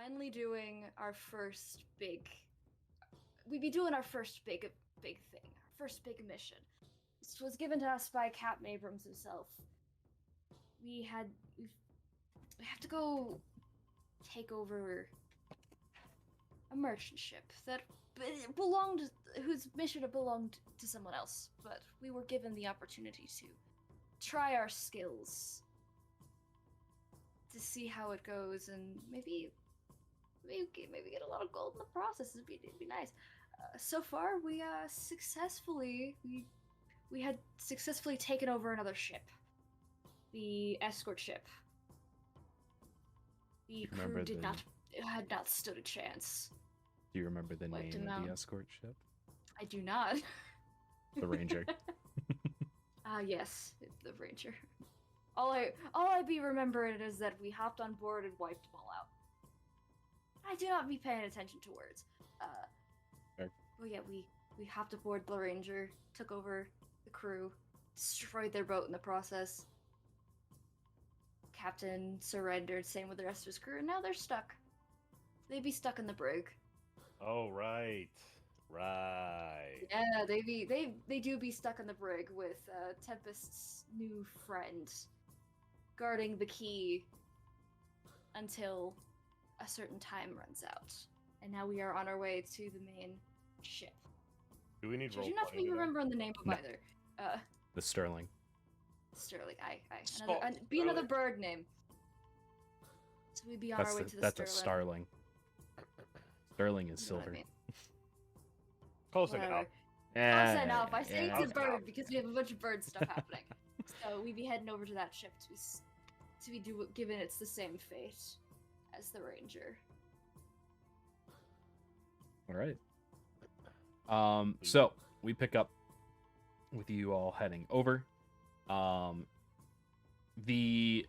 finally doing our first big. We'd be doing our first big thing, our first big mission. This was given to us by Captain Abrams himself. We had we have to go take over a merchant ship that belonged, whose mission had belonged to someone else, but we were given the opportunity to try our skills to see how it goes, and maybe get a lot of gold in the process. It'd be nice. So far, we had successfully taken over another ship, the escort ship. The crew had not stood a chance. Do you remember the name of the escort ship? I do not. The Ranger. Yes, the Ranger. All I be remembering is that we hopped on board and wiped them all out. I do not be paying attention to words. Fair. Well, yeah, we hopped aboard the Ranger, took over the crew, destroyed their boat in the process. Captain surrendered, same with the rest of his crew, and now they're stuck. They be stuck in the brig. Oh, right. Yeah, they do be stuck in the brig with Tempest's new friend, guarding the key until a certain time runs out. And now we are on our way to the main ship. Do we need roll? I do not be remembering the name of either. The Sterling. Sterling. Another bird name. So we'd be on our way to the That's Sterling. a starling. Sterling is silver. I mean. Close enough. Close enough. I say it's a bird because we have a bunch of bird stuff happening. So we'd be heading over to that ship to be given it's the same fate as the Ranger. All right. So we pick up with you all heading over. The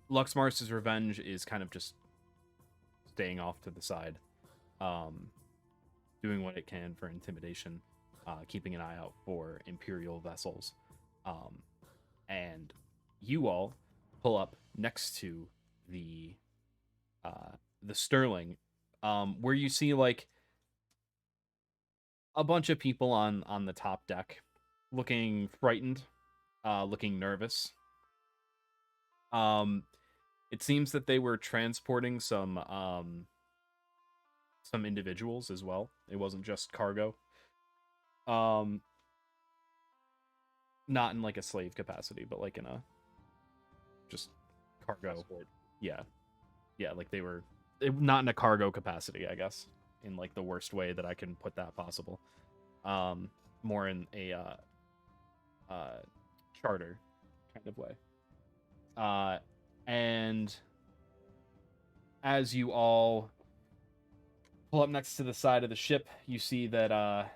Lux Mars's Revenge is kind of just staying off to the side, doing what it can for intimidation, keeping an eye out for Imperial vessels, and you all pull up next to the Sterling, where you see like a bunch of people on the top deck, looking frightened, looking nervous. It seems that they were transporting some individuals as well. It wasn't just cargo. Not in like a slave capacity, but like in a just cargo. Passport. Yeah, like they were not in a cargo capacity, I guess, in like the worst way that I can put that possible. More in a charter kind of way. And as you all pull up next to the side of the ship, you see that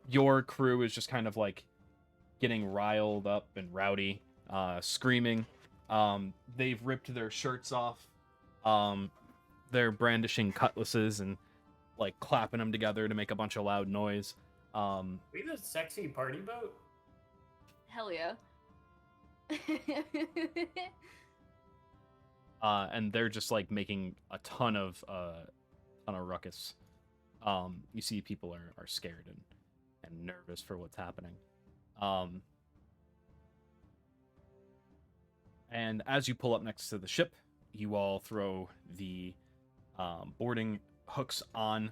your crew is just kind of like getting riled up and rowdy, screaming. They've ripped their shirts off. They're brandishing cutlasses and like clapping them together to make a bunch of loud noise. We the sexy party boat? Hell yeah. And they're just like making a ton of ruckus. You see people are scared and nervous for what's happening. And as you pull up next to the ship, you all throw the boarding hooks on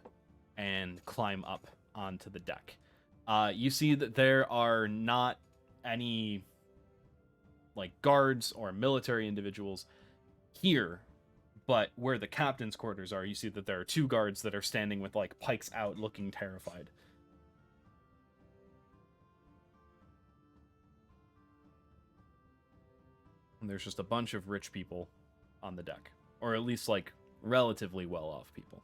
and climb up onto the deck. You see that there are not any like guards or military individuals here, but where the captain's quarters are, you see that there are two guards that are standing with like pikes out, looking terrified. And there's just a bunch of rich people on the deck, or at least like relatively well-off people.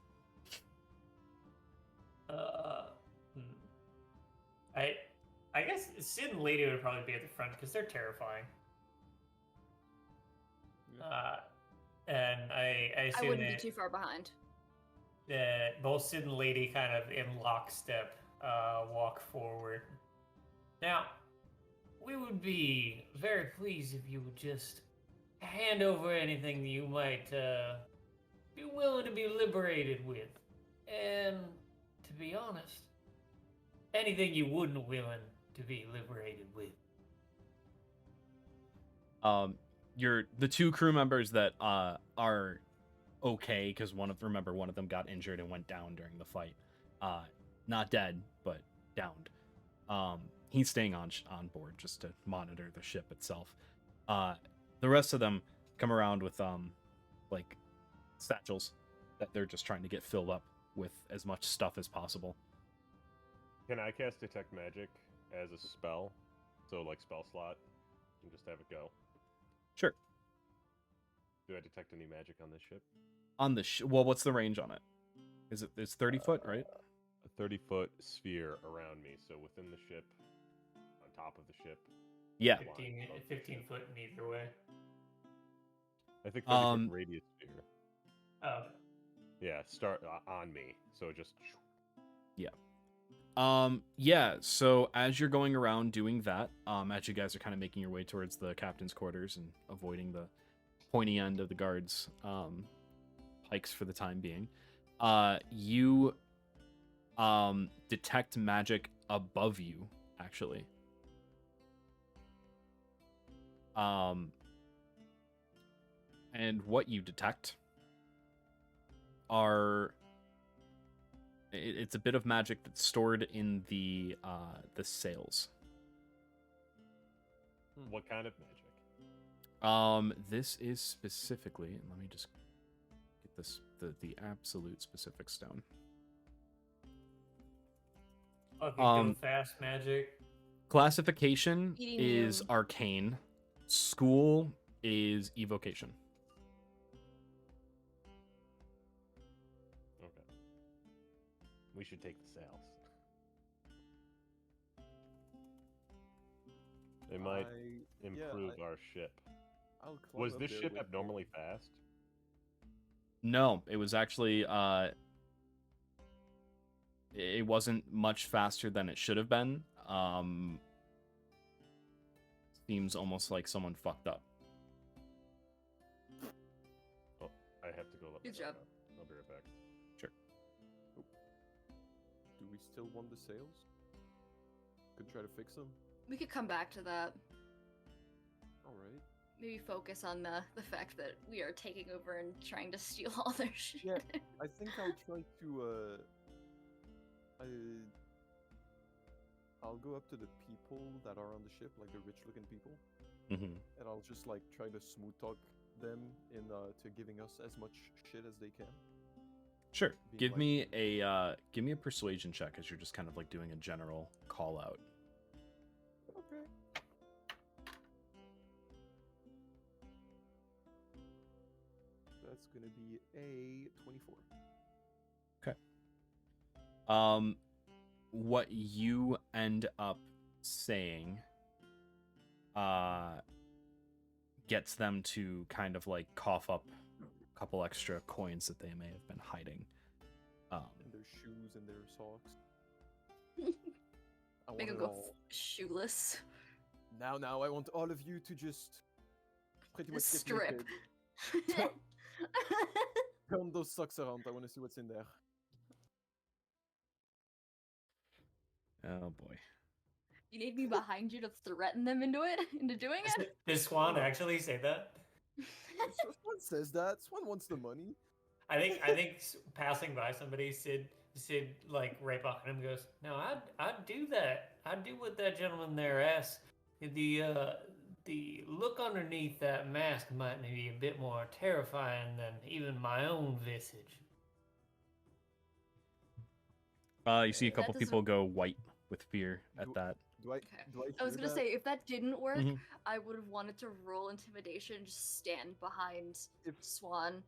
I guess Sid and Lady would probably be at the front because they're terrifying. And I assume I wouldn't be too far behind. That both Sid and Lady kind of in lockstep walk forward. Now, we would be very pleased if you would just hand over anything that you might be willing to be liberated with. And to be honest, anything you wouldn't willing to be liberated with. The two crew members that are okay, because one of them got injured and went down during the fight. Not dead, but downed. He's staying on board just to monitor the ship itself. The rest of them come around with like satchels that they're just trying to get filled up with as much stuff as possible. Can I cast Detect Magic as a spell? So, like, spell slot, and just have it go. Sure. Do I detect any magic on this ship? On the well, what's the range on it? It's 30 foot, right? A 30-foot sphere around me, so within the ship, on top of the ship. Yeah. 15 foot in either way. I think 30-foot radius sphere. Oh. Yeah, start on me, so just. Yeah. Yeah, so as you're going around doing that, as you guys are kind of making your way towards the captain's quarters and avoiding the pointy end of the guards' pikes for the time being, you detect magic above you, actually. And what you detect are it's a bit of magic that's stored in the sails. What kind of magic? This is specifically, and let me just get this the absolute specifics down. Go fast magic. Classification Eating is you. arcane. School is evocation. Okay. We should take the sails. They might improve our ship. Was this ship abnormally fast? No, it was actually it wasn't much faster than it should have been. Seems almost like someone fucked up. Oh, I have to go look. Good job. I'll be right back. Sure. Do we still want the sails? Could try to fix them. We could come back to that. All right. Maybe focus on the fact that we are taking over and trying to steal all their shit. Yeah, I think I'll try to. I'll go up to the people that are on the ship, like the rich-looking people, Mm-hmm. and I'll just like try to smooth talk them to giving us as much shit as they can. Sure. Being Give me a persuasion check as you're just kind of like doing a general call out. Okay. That's gonna be a 24. What you end up saying gets them to kind of like cough up a couple extra coins that they may have been hiding. And their shoes and their socks. I Make want them it go all. shoeless. Now, I want all of you to just pretty much get Strip. naked. Turn those socks around. I want to see what's in there. Oh boy. You need me behind you to threaten them into doing it? Did Swan actually say that? Swan says that. Swan wants the money. I think passing by somebody, Sid like right behind him goes, "No, I'd do that. I'd do what that gentleman there asked. The look underneath that mask might be a bit more terrifying than even my own visage." You see a couple doesn't- people go white with fear at that. Do I? Okay. Do I? I was hear gonna that? say, if that didn't work, Mhm. I would have wanted to roll intimidation and just stand behind If Swan.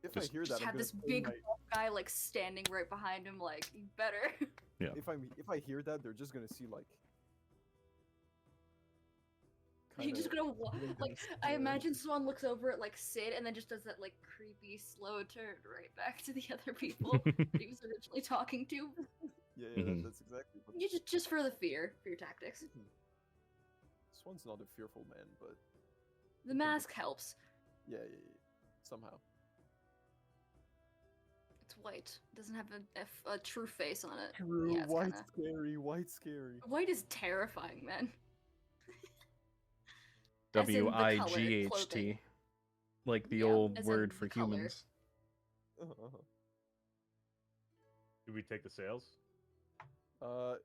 If Just- I hear that, Just I'm have gonna this throw big my- buff guy like standing right behind him, like, you better. Yeah. If I hear that, they're just gonna see like. You're just kinda gonna blink like. and I stare. imagine Swan looks over at like Sid and then just does that like creepy slow turn right back to the other people that he was originally talking to. Yeah, Mhm. that's exactly. What... You just for the fear, for your tactics. Swan's not a fearful man, but The mask helps. Yeah. Somehow. It's white. It doesn't have a true face on it. True, Yeah, it's white kinda... scary, white scary. White is terrifying, man. As in the color, WIGHT, clothing. like the Yeah, old as in word the for color. humans. Do we take the sales?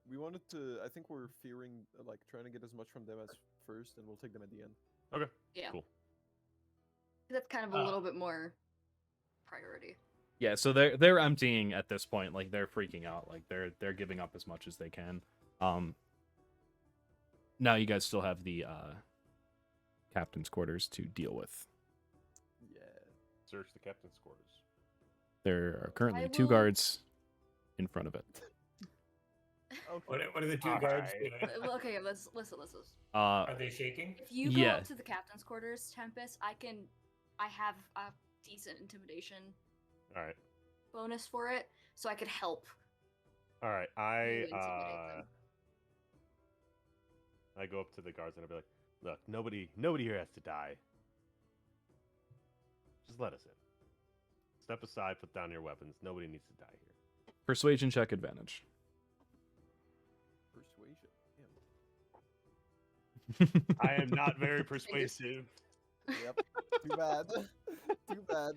We wanted to. I think we're fearing, like, trying to get as much from them as first, and we'll take them at the end. Okay. Yeah. Cool. That's kind of a little bit more priority. Yeah, so they're emptying at this point, like they're freaking out, like they're giving up as much as they can. Now you guys still have the captain's quarters to deal with. Yeah. Search the captain's quarters. There are currently I 2 will- guards in front of it. Okay. What are the two guards Alright. doing? Well, okay, let's listen. Are they shaking? If you go Yeah. up to the captain's quarters, Tempest, I have a decent intimidation All right. bonus for it, so I could help. All right. You intimidate them. I go up to the guards and I'll be like, "Look, nobody here has to die. Just let us in. Step aside. Put down your weapons. Nobody needs to die here." Persuasion check advantage. Persuasion. I am not very persuasive. Damn. Yep. Too bad. Too bad.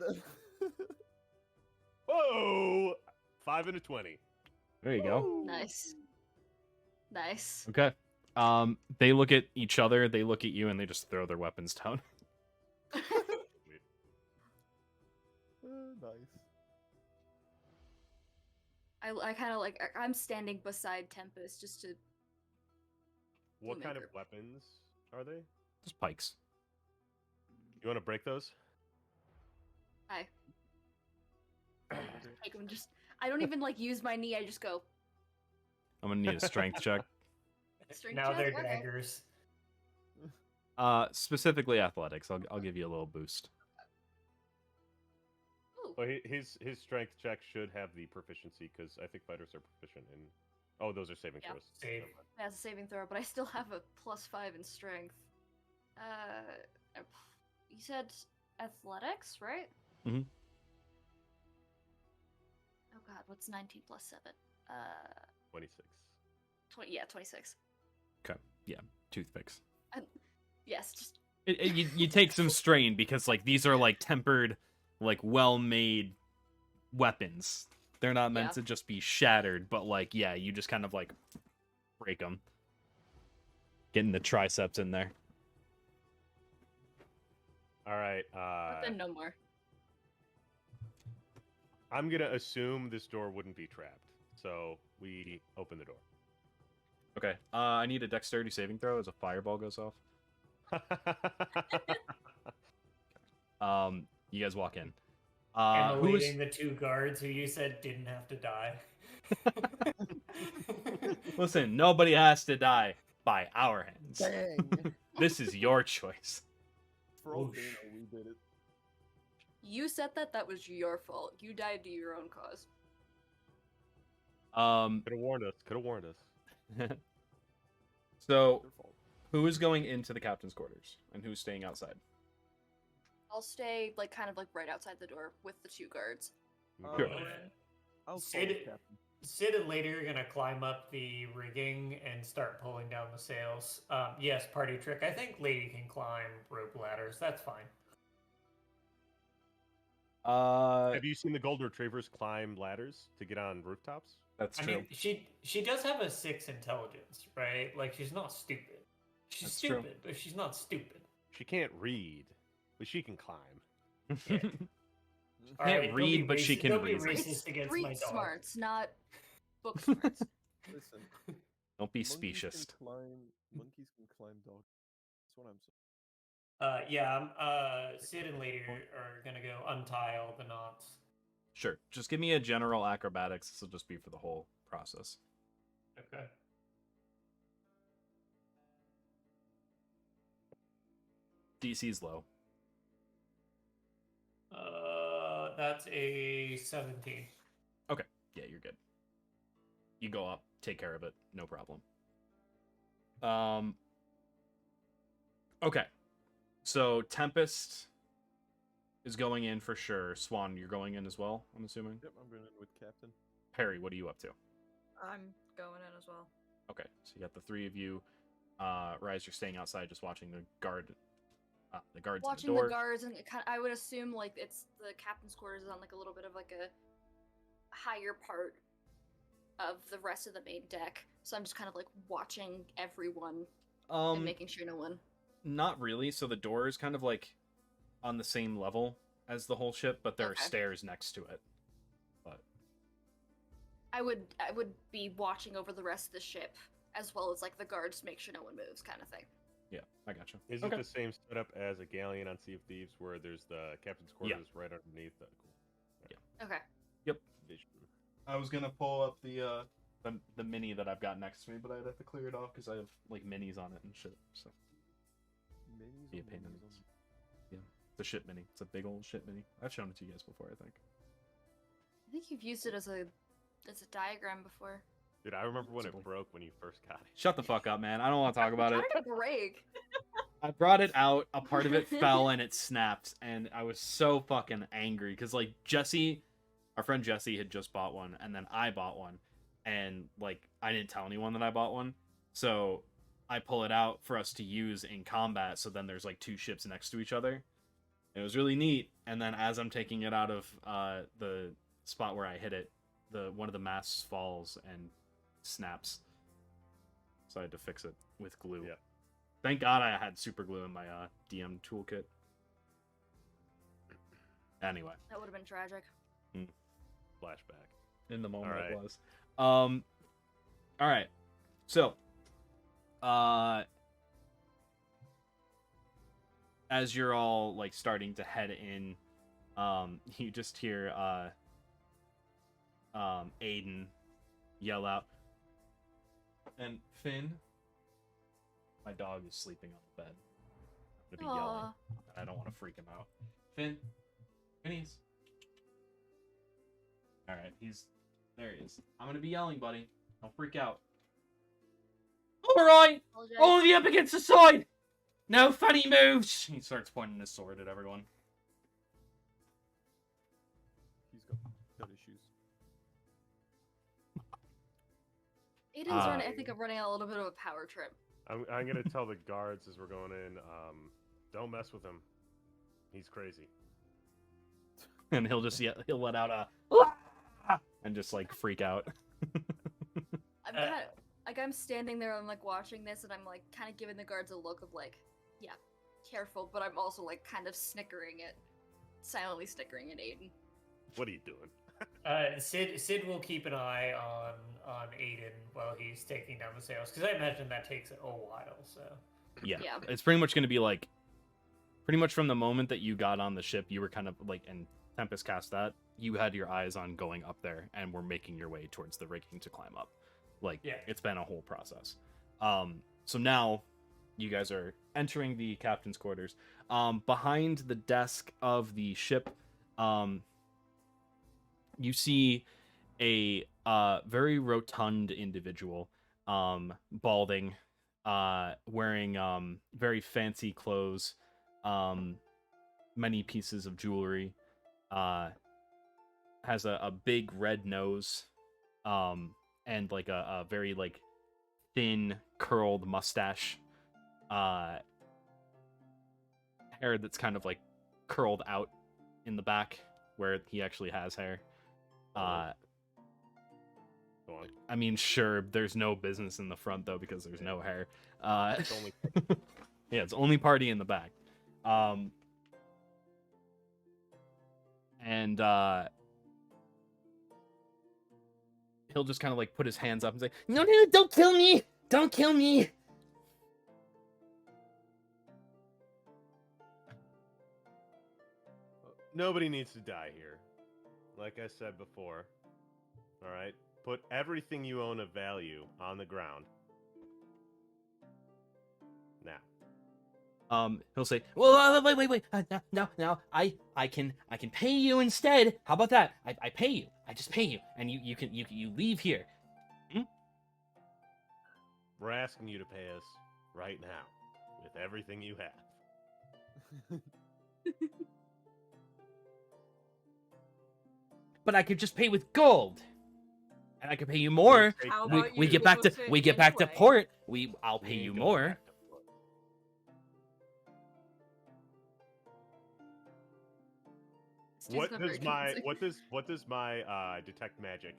Whoa! 5 and a 20. There you go. Nice. Nice. Okay. They look at each other, they look at you, and they just throw their weapons down. Nice. I kind of like I'm standing beside Tempest just to. What kind of Maker. weapons are they? Just pikes. You want to break those? I take them. Just I don't even like use my knee. I just go. I'm gonna need a strength check. Strength Now check? they're Okay. daggers. Specifically athletics. I'll give you a little boost. Ooh. Well, his strength check should have the proficiency because I think fighters are proficient in. Oh, those are saving Yeah. throws. Save. Never mind. That's a saving throw, but I still have a +5 in strength. You said athletics, right? Mhm. Oh God, what's 19 plus 7? 26. 20. Yeah, 26. Toothpicks. Yes, just You take some strain because like these are like tempered, like well-made weapons. They're not meant Yeah. to just be shattered, but like yeah, you just kind of like break them, getting the triceps in there. All right. but then no more. I'm gonna assume this door wouldn't be trapped, so we open the door. Okay. I need a dexterity saving throw as a fireball goes off. You guys walk in. And Who is leading the two guards who you said didn't have to die. Listen, nobody has to die by our hands. Dang. This is your choice. For all Whoosh. they know, we did it. You said that was your fault. You died to your own cause. Could have warned us. Could have warned us. So, Their fault. who is going into the captain's quarters and who's staying outside? I'll stay like kind of like right outside the door with the 2 guards. Sure. I'll Sid- follow the captain. Sid and later are gonna climb up the rigging and start pulling down the sails. Yes, party trick. I think Lady can climb rope ladders. That's fine. Have you seen the gold retrievers climb ladders to get on rooftops? That's I true. mean, she does have a 6 intelligence, right? Like she's not stupid. She's That's true. stupid, but she's not stupid. She can't read, but she can climb. All Can't right, don't read, be but she racist- can don't be read. racist It's against my street dog. smarts, not book smarts. Listen. Don't be monkeys specious. Can climb, monkeys can climb dogs. That's what I'm saying. Sid and Lady are gonna go untie all the knots. Sure. Just give me a general acrobatics. This will just be for the whole process. Okay. DC's low. That's a 17. Yeah, you're good. You go up, take care of it, no problem. Okay. So Tempest is going in for sure. Swan, you're going in as well, I'm assuming? Yep, I'm going in with Captain. Perry, what are you up to? I'm going in as well. Okay, so you got the three of you. Rhys, you're staying outside just watching the guards Watching at the door. the guards, and I would assume like it's the captain's quarters is on like a little bit of like a higher part of the rest of the main deck. So I'm just kind of like watching everyone and making sure no one. Not really. So the door is kind of like on the same level as the whole ship, but there are stairs next to it. But I would be watching over the rest of the ship as well as like the guards to make sure no one moves, kind of thing. yeah, I gotcha. Is it the same setup as a galleon on Sea of Thieves, where there's the captain's quarters right underneath? Cool. Okay. Yep. Vision. I was gonna pull up the mini that I've got next to me, but I'd have to clear it off because I have like minis on it and shit. So Minis be a on pain in minis the on- ass. Yeah, the ship mini. It's a big old ship mini. I've shown it to you guys before, I think. I think you've used it as a diagram before. Dude, I remember when Possibly. it broke when you first got it. Shut the fuck up, man. I don't want to talk about How it. did it break? I brought it out, a part of it fell and it snapped, and I was so fucking angry because like Jesse, our friend Jesse had just bought one, and then I bought one, and like I didn't tell anyone that I bought one, so I pull it out for us to use in combat. So then there's like two ships next to each other. It was really neat, and then as I'm taking it out of the spot where I hit it, one of the masts falls and snaps. So I had to fix it with glue. Yeah. Thank God I had super glue in my DM toolkit. Anyway, That would have been tragic. Flashback. in the moment Alright. it was. All right. So, as you're all like starting to head in, you just hear Aiden yell out, and Finn, my dog is sleeping on the bed. I'm gonna be yelling. Aw. And I don't want to freak him out. Finnies. All right, there. He is. I'm gonna be yelling, buddy. Don't freak out. All right, Apologize. all of you up against the side. No funny moves. He starts pointing his sword at everyone. He's got issues. Aiden's running. I think I'm running on a little bit of a power trip. I'm gonna tell the guards as we're going in, don't mess with him. He's crazy. And he'll let out a and just like freak out. I'm kind of like I'm standing there. I'm like watching this, and I'm like kind of giving the guards a look of like, yeah, careful. But I'm also like kind of silently snickering at Aiden. What are you doing? Sid will keep an eye on Aiden while he's taking down the sails, because I imagine that takes a while. So Yeah. Yeah. It's pretty much going to be like, pretty much from the moment that you got on the ship, you were kind of like, and Tempest cast that, you had your eyes on going up there and were making your way towards the rigging to climb up. Like, Yeah. it's been a whole process. So now you guys are entering the captain's quarters. Behind the desk of the ship, you see a very rotund individual, balding, wearing very fancy clothes, many pieces of jewelry, has a big red nose, and like a very like thin curled mustache, hair that's kind of like curled out in the back where he actually has hair. Go on. I mean, sure, there's no business in the front though because there's no hair. It's only Yeah, it's only party in the back. And he'll just kind of like put his hands up and say, "No, don't kill me! Don't kill me!" Nobody needs to die here. Like I said before. Alright? Put everything you own of value on the ground. Now. He'll say, "Well, wait. Now, I can pay you instead. How about that? I pay you. I just pay you, and you leave here." We're asking you to pay us right now with everything you have. but I could just pay with gold, and I could pay you more. How We, about we you get back to put it we get back to anyway? port. I'll We pay ain't you going more. back to port. Stu's not very convincing. What does my detect magic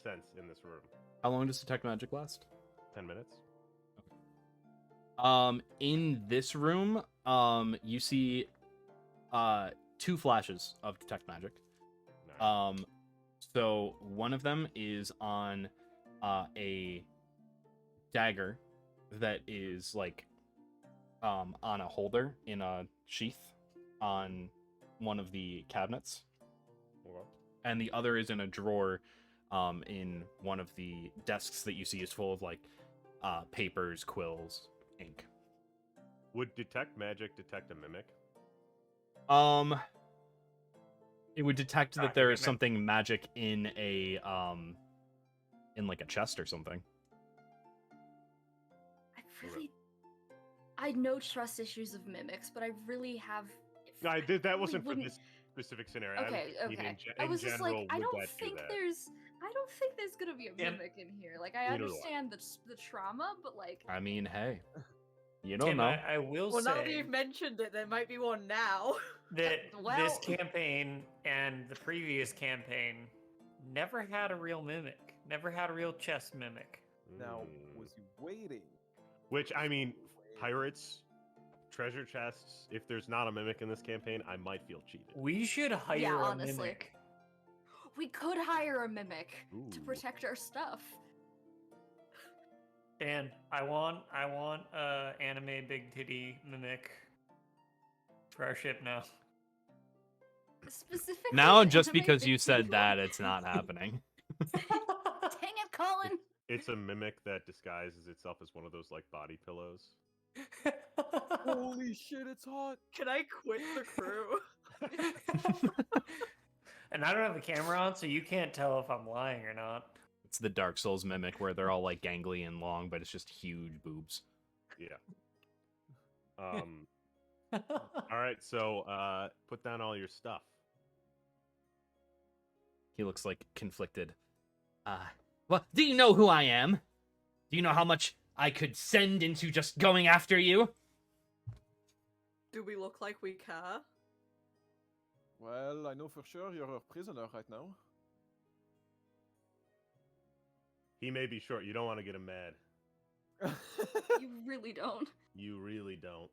sense in this room? How long does detect magic last? 10 minutes. In this room, you see, 2 flashes of detect magic. Nice. So one of them is on, a dagger that is like, on a holder in a sheath on one of the cabinets, Okay. and the other is in a drawer, in one of the desks that you see is full of like, papers, quills, ink. Would detect magic detect a mimic? It would detect that Not there gonna is get something magic in a in like a chest or something. I no trust issues of mimics, but I really have. No, I did. That really wasn't for wouldn't- this specific scenario. I Okay, was okay. in I was just like, general, I would don't that do think that? there's gonna be a Tim- mimic in here. Like, I Neither do I. understand the trauma, but like, I mean, hey, you don't Tim, know. I will Well, now that say you've mentioned it, there might be one now. that Well- this campaign and the previous campaign never had a real mimic. Never had a real chess mimic. Now, Mm. was he waiting? Which, I mean, Wait. pirates, treasure chests. If there's not a mimic in this campaign, I might feel cheated. We should hire Yeah, a honestly. mimic. we could hire a mimic to Ooh. protect our stuff. Dan, I want anime big titty mimic for our ship now. Specifically, Now, an just anime because you big said titty that, one. it's not happening. Dang it, Colin! It's a mimic that disguises itself as one of those like body pillows. Holy shit, it's hot! Can I quit the crew? And I don't have the camera on, so you can't tell if I'm lying or not. It's the Dark Souls mimic where they're all like gangly and long, but it's just huge boobs. Yeah. All right. So, put down all your stuff. He looks like conflicted. Well, do you know who I am? Do you know how much I could send into just going after you? Do we look like we care? Well, I know for sure you're a prisoner right now. He may be short. You don't want to get him mad. You really don't. You really don't.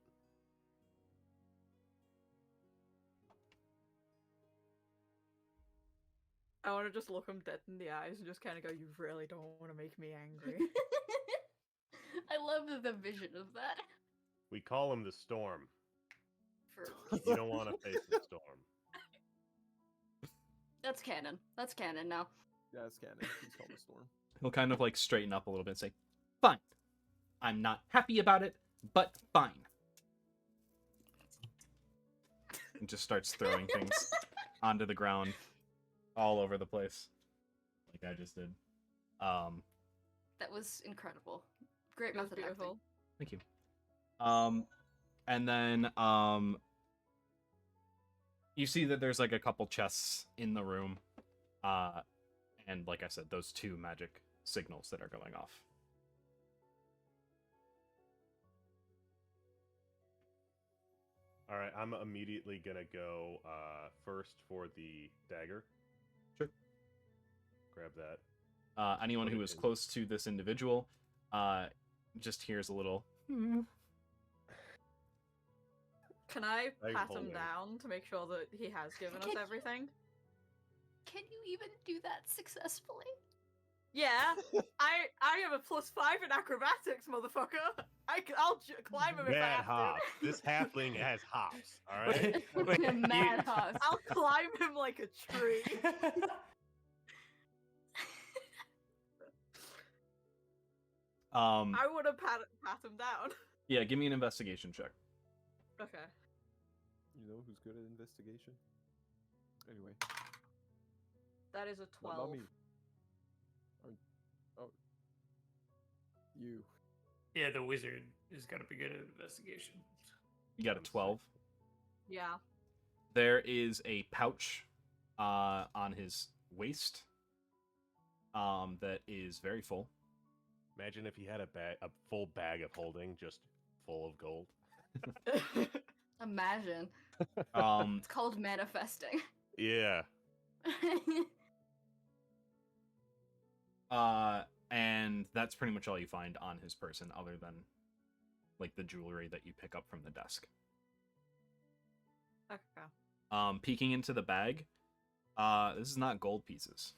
I want to just look him dead in the eyes and just kind of go, you really don't want to make me angry. I love the vision of that. We call him the storm. For You don't want to face the storm. That's canon. That's canon now. Yeah, it's canon. He's called the storm. He'll kind of like straighten up a little bit and say, fine. I'm not happy about it, but fine. And just starts throwing things onto the ground all over the place. Like I just did. That was incredible. Great It was method beautiful. Thank you. And then you see that there's like a couple chests in the room. And like I said, those 2 magic signals that are going off. All right. I'm immediately gonna go first for the dagger. Sure. Grab that. Anyone Put who it is in. close to this individual just hears a little. Can I I'm pat him holding. down to make sure that he has given us Can- everything? Can you even do that successfully? Yeah, I have a +5 in acrobatics, motherfucker. I'll climb him if I Mad have hops. to. This halfling has hops. All right. Wait, A mad you- hoss. I'll climb him like a tree. I would have pat him down. Yeah, give me an investigation check. Okay. You know who's good at investigation? Anyway, That is a what 12. about me? Oh. You. Yeah, the wizard is gonna be good at investigation. You got a 12. Yeah. There is a pouch on his waist that is very full. Imagine if he had a full bag of holding, just full of gold. Imagine. It's called manifesting. Yeah. And that's pretty much all you find on his person, other than like the jewelry that you pick up from the desk. Okay. Peeking into the bag, this is not gold pieces.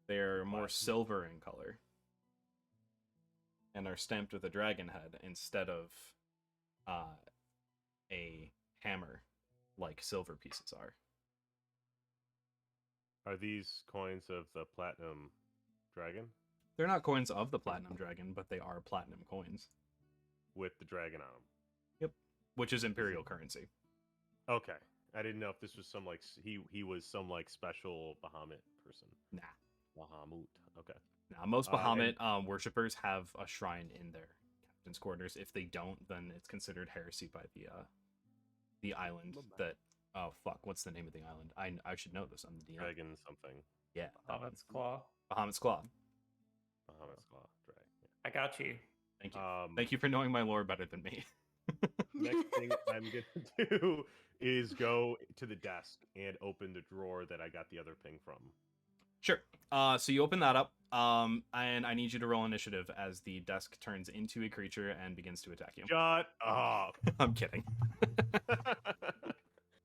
They're more silver in color and are stamped with a dragon head instead of a hammer like silver pieces are. Are these coins of the platinum dragon They're not coins of the platinum dragon, but they are platinum coins, with the dragon on them? which is imperial currency. Okay. I didn't know if this was some like he was some like special Bahamut person. Nah. Bahamut. Okay. Now, most and- Bahamut worshippers have a shrine in their captain's quarters. If they don't, then it's considered heresy by the island Love that. that. Oh fuck! What's the name of the island? I should know this. I'm the DM. Dragon something. Yeah, Bahamut's Claw. Bahamut's Claw. Bahamut's Claw. Dragon. I got you. Thank you. Yeah. Thank you for knowing my lore better than me. Next thing I'm gonna do is go to the desk and open the drawer that I got the other ping from. Sure. So you open that up, and I need you to roll initiative as the desk turns into a creature and begins to attack you. Shut up. I'm kidding.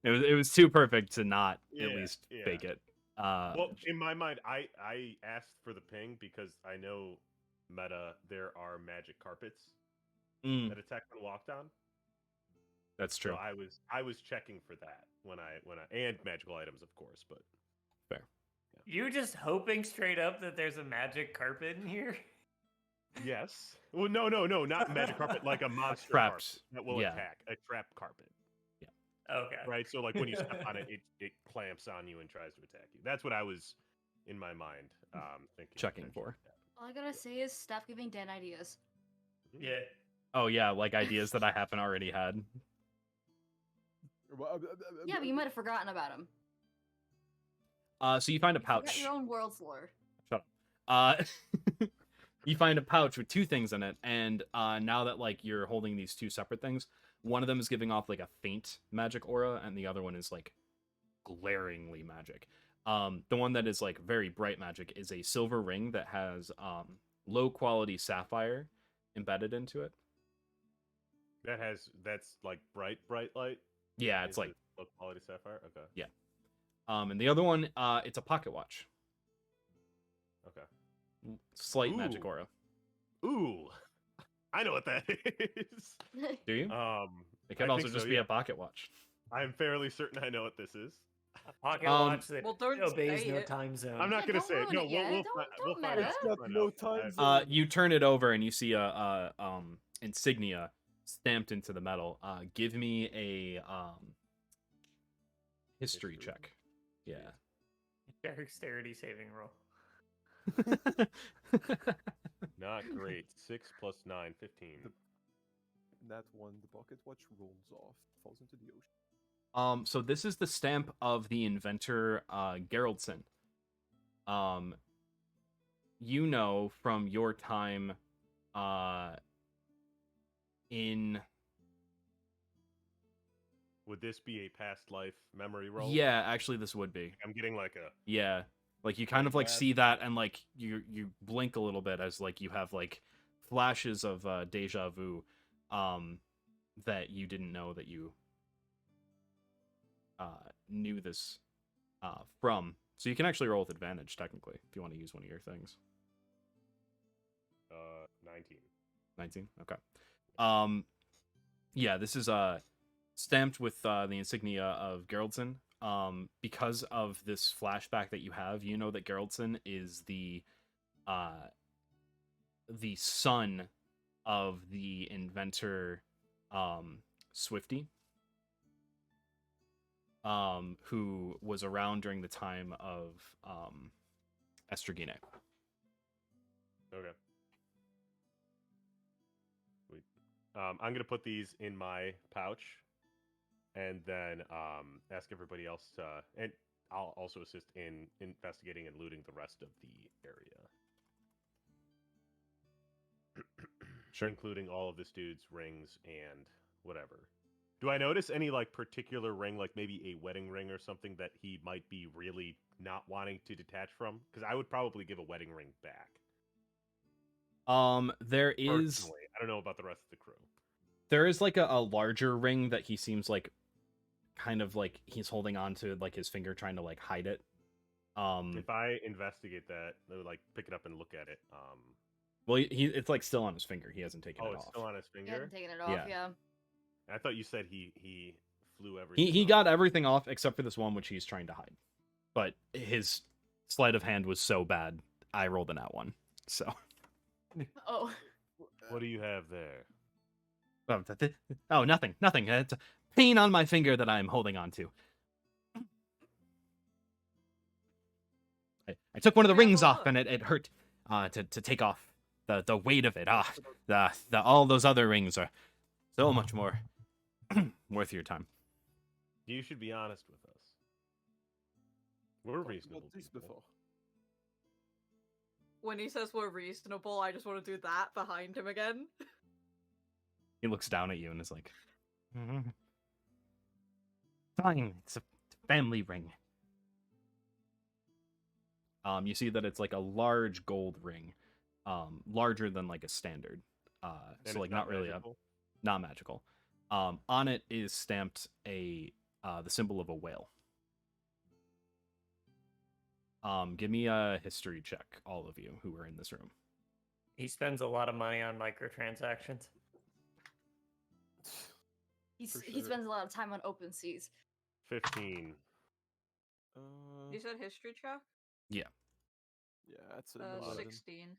It was too perfect to not at Yeah, least yeah. fake it. Well, in my mind, I asked for the ping because I know meta there are magic carpets mm, that attack when walked on. that's true. So I was checking for that when I and magical items, of course, but You just hoping straight up that there's a magic carpet in here? yes. Well, no, not magic carpet, like a monster Trapped, carpet that will yeah. attack a trap carpet, Okay. right? So like when you step on it, it clamps on you and tries to attack you. That's what I was in my mind thinking. Checking potentially for. happened. All I gotta say is stop giving Dan ideas. Yeah. Oh yeah, like ideas that I haven't already had. Yeah, but you might have forgotten about him. So you find a You forgot pouch. your own world's lore. Shut up. You find a pouch with two things in it, and now that like you're holding these two separate things, one of them is giving off like a faint magic aura, and the other one is like glaringly magic. The one that is like very bright magic is a silver ring that has low quality sapphire embedded into it. That's like bright light. Yeah, it's Is like it low quality sapphire. Okay. and the other one, it's a pocket watch, Okay. slight magic Ooh. aura. Ooh, I know what that is. Do you? It could I also think just so, be yeah. a pocket watch. I'm fairly certain I know what this is. A pocket Um, watch that Well, don't obeys say no it. time zone. I'm not Yeah, gonna don't say it. ruin No, it yet. we'll Don't find meta. out. It's We'll got find no out. time I- zone. You turn it over and you see a insignia stamped into the metal. Give me a history History. check. Yeah. Dexterity saving roll. Not great. 6 plus 9, 15. That one, the pocket watch rolls off, falls into the ocean. So this is the stamp of the inventor Geraldson. You know from your time in Would this be a past life memory roll? yeah, actually this would be. I'm getting like a. Yeah. Like you kind of like that. see that and like you blink a little bit as like you have like flashes of deja vu that you didn't know that you knew this from. So you can actually roll with advantage technically if you want to use one of your things. 19. 19. Okay. Yeah, this is stamped with the insignia of Geraldson. Because of this flashback that you have, you know that Geraldson is the son of the inventor Swifty, who was around during the time of Estrogine. Okay. Sweet. I'm gonna put these in my pouch, and then ask everybody else to. And I'll also assist in investigating and looting the rest of the area. Sure. Including all of this dude's rings and whatever. Do I notice any like particular ring, like maybe a wedding ring or something that he might be really not wanting to detach from? Because I would probably give a wedding ring back. There is Personally, I don't know about the rest of the crew. there is like a larger ring that he seems like kind of like he's holding on to like his finger trying to like hide it. If I investigate that, like pick it up and look at it. Well, it's like still on his finger. He hasn't taken Oh, it it's off. still on his You finger. haven't taken it off, Yeah. yeah. I thought you said he flew everything. He off. got everything off except for this one, which he's trying to hide. But his sleight of hand was so bad, I rolled an @1. So. Oh. What do you have there? Oh, nothing. It's a pain on my finger that I'm holding on to. I took one of the rings off, and it hurt to take off the weight of it. All those other rings are so much more worth your time. You should be honest with us. We're Talked reasonable about this people. before. When he says we're reasonable, I just want to do that behind him again. He looks down at you and is like, fine, it's a family ring. You see that it's like a large gold ring, larger than like a standard. And So it's like not really magical? not magical. On it is stamped the symbol of a whale. Give me a history check, all of you who are in this room. He spends a lot of money on microtransactions. He For he sure. spends a lot of time on open seas. 15. You said history check? Yeah, that's an 11. 16.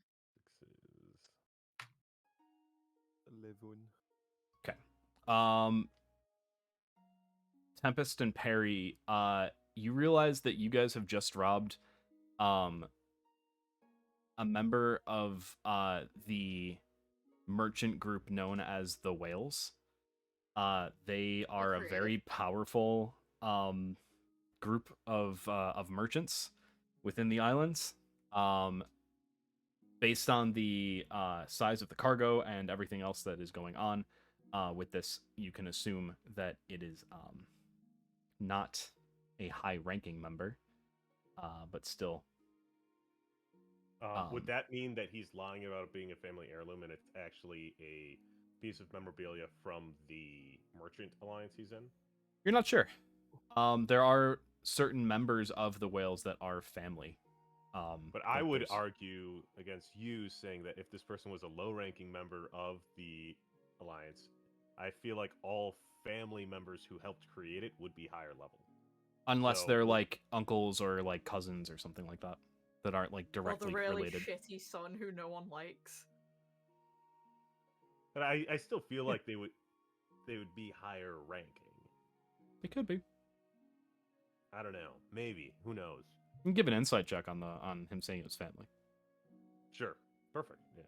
Sixes. 11. Tempest and Perry, you realize that you guys have just robbed a member of the merchant group known as the Whales. They are a very powerful group of merchants within the islands. Based on the size of the cargo and everything else that is going on with this, you can assume that it is not a high-ranking member, but still. Would that mean that he's lying about it being a family heirloom and it's actually a piece of memorabilia from the merchant alliance he's in? You're not sure. There are certain members of the Whales that are family. But I would there's- argue against you saying that if this person was a low-ranking member of the alliance, I feel like all family members who helped create it would be higher level. unless so- they're like uncles or like cousins or something like that aren't like Or directly the really related. shitty son who no one likes. But I still feel like they would be higher ranking. It could be. You I don't know. Maybe. Who knows? can give an insight check on him saying it was family. Sure. Perfect. Yeah.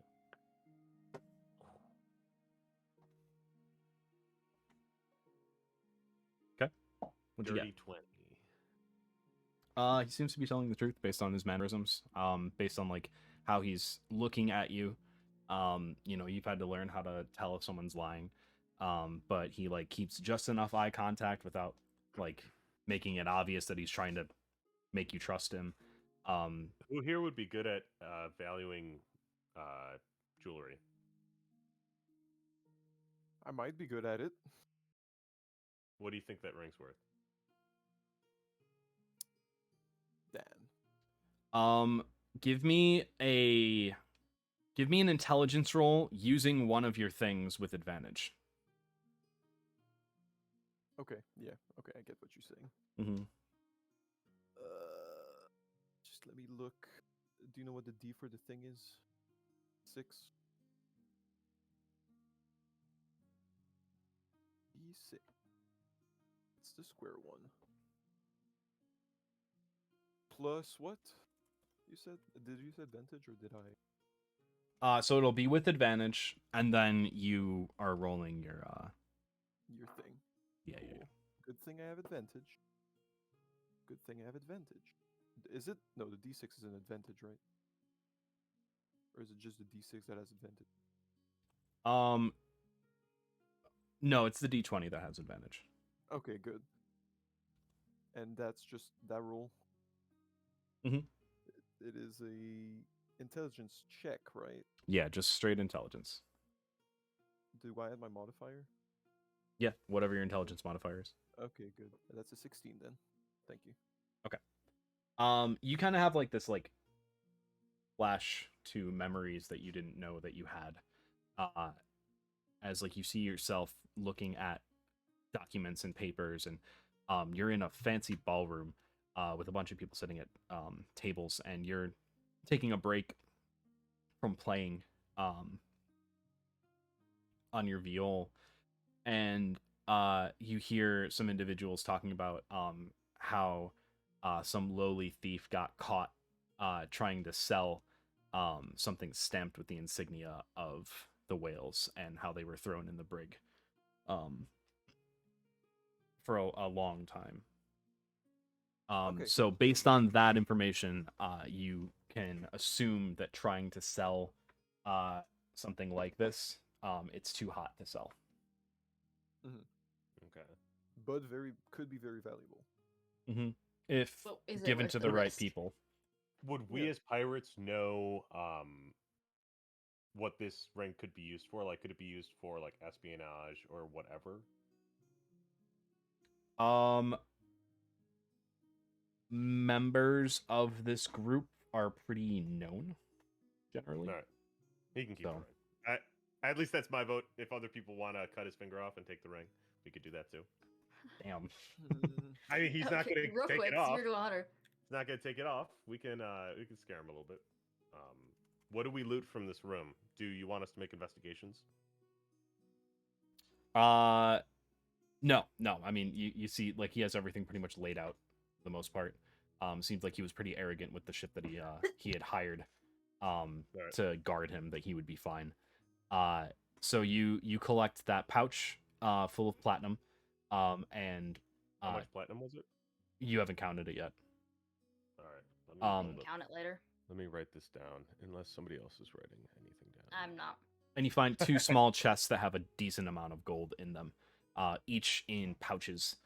What'd you get? Dirty 20. He seems to be telling the truth based on his mannerisms, based on like how he's looking at you. You've had to learn how to tell if someone's lying. But he like keeps just enough eye contact without like making it obvious that he's trying to make you trust him. Who here would be good at valuing jewelry? I might be good at it. What do you think that ring's worth? Dan. Give me an intelligence roll using one of your things with advantage. Okay, yeah. Okay, I get what you're saying. Mm-hmm. Just let me look. Do you know what the D for the thing is? 6. D6. It's the square one. Plus what? You said? Did you say advantage or did I? So it'll be with advantage, and then you are rolling your Your thing. yeah. Cool. Good thing I have advantage. Good thing, I have advantage. Is it? No, the d6 is an advantage, right? Or is it just the d6 that has advantage? No, it's the d20 that has advantage. Okay, good. And that's just that roll? Mhm. It is a intelligence check, right? Yeah, just straight intelligence. Do I add my modifier? Yeah, whatever your intelligence modifier is. Okay, good. That's a 16 then. Thank you. You kind of have like this like flash to memories that you didn't know that you had. As like you see yourself looking at documents and papers, and you're in a fancy ballroom with a bunch of people sitting at tables, and you're taking a break from playing on your viol, and you hear some individuals talking about how some lowly thief got caught trying to sell something stamped with the insignia of the whales, and how they were thrown in the brig for a long time. Okay. So based on that information, you can assume that trying to sell something like this, it's too hot to sell. Okay. But could be very valuable. Mm-hmm. If So is it given worth to the the right risk? people. Would we Yeah. as pirates know what this ring could be used for? Like, could it be used for like espionage or whatever? Members of this group are pretty known, generally. All right, he can keep So. the ring. At least that's my vote. If other people want to cut his finger off and take the ring, we could do that too. Damn. I mean, he's not Okay, going to real take quick, it off. 0 to 100. He's not going to take it off. We can scare him a little bit. What do we loot from this room? Do you want us to make investigations? No. I mean, you see, like, he has everything pretty much laid out for the most part. Seems like he was pretty arrogant with the ship that he had hired Right. to guard him, that he would be fine. So you collect that pouch full of platinum, and How much platinum was it? you haven't counted it yet. All right. Hold up. Count it later. Let me write this down, unless somebody else is writing anything down. I'm not. And you find 2 small chests that have a decent amount of gold in them, each in pouches,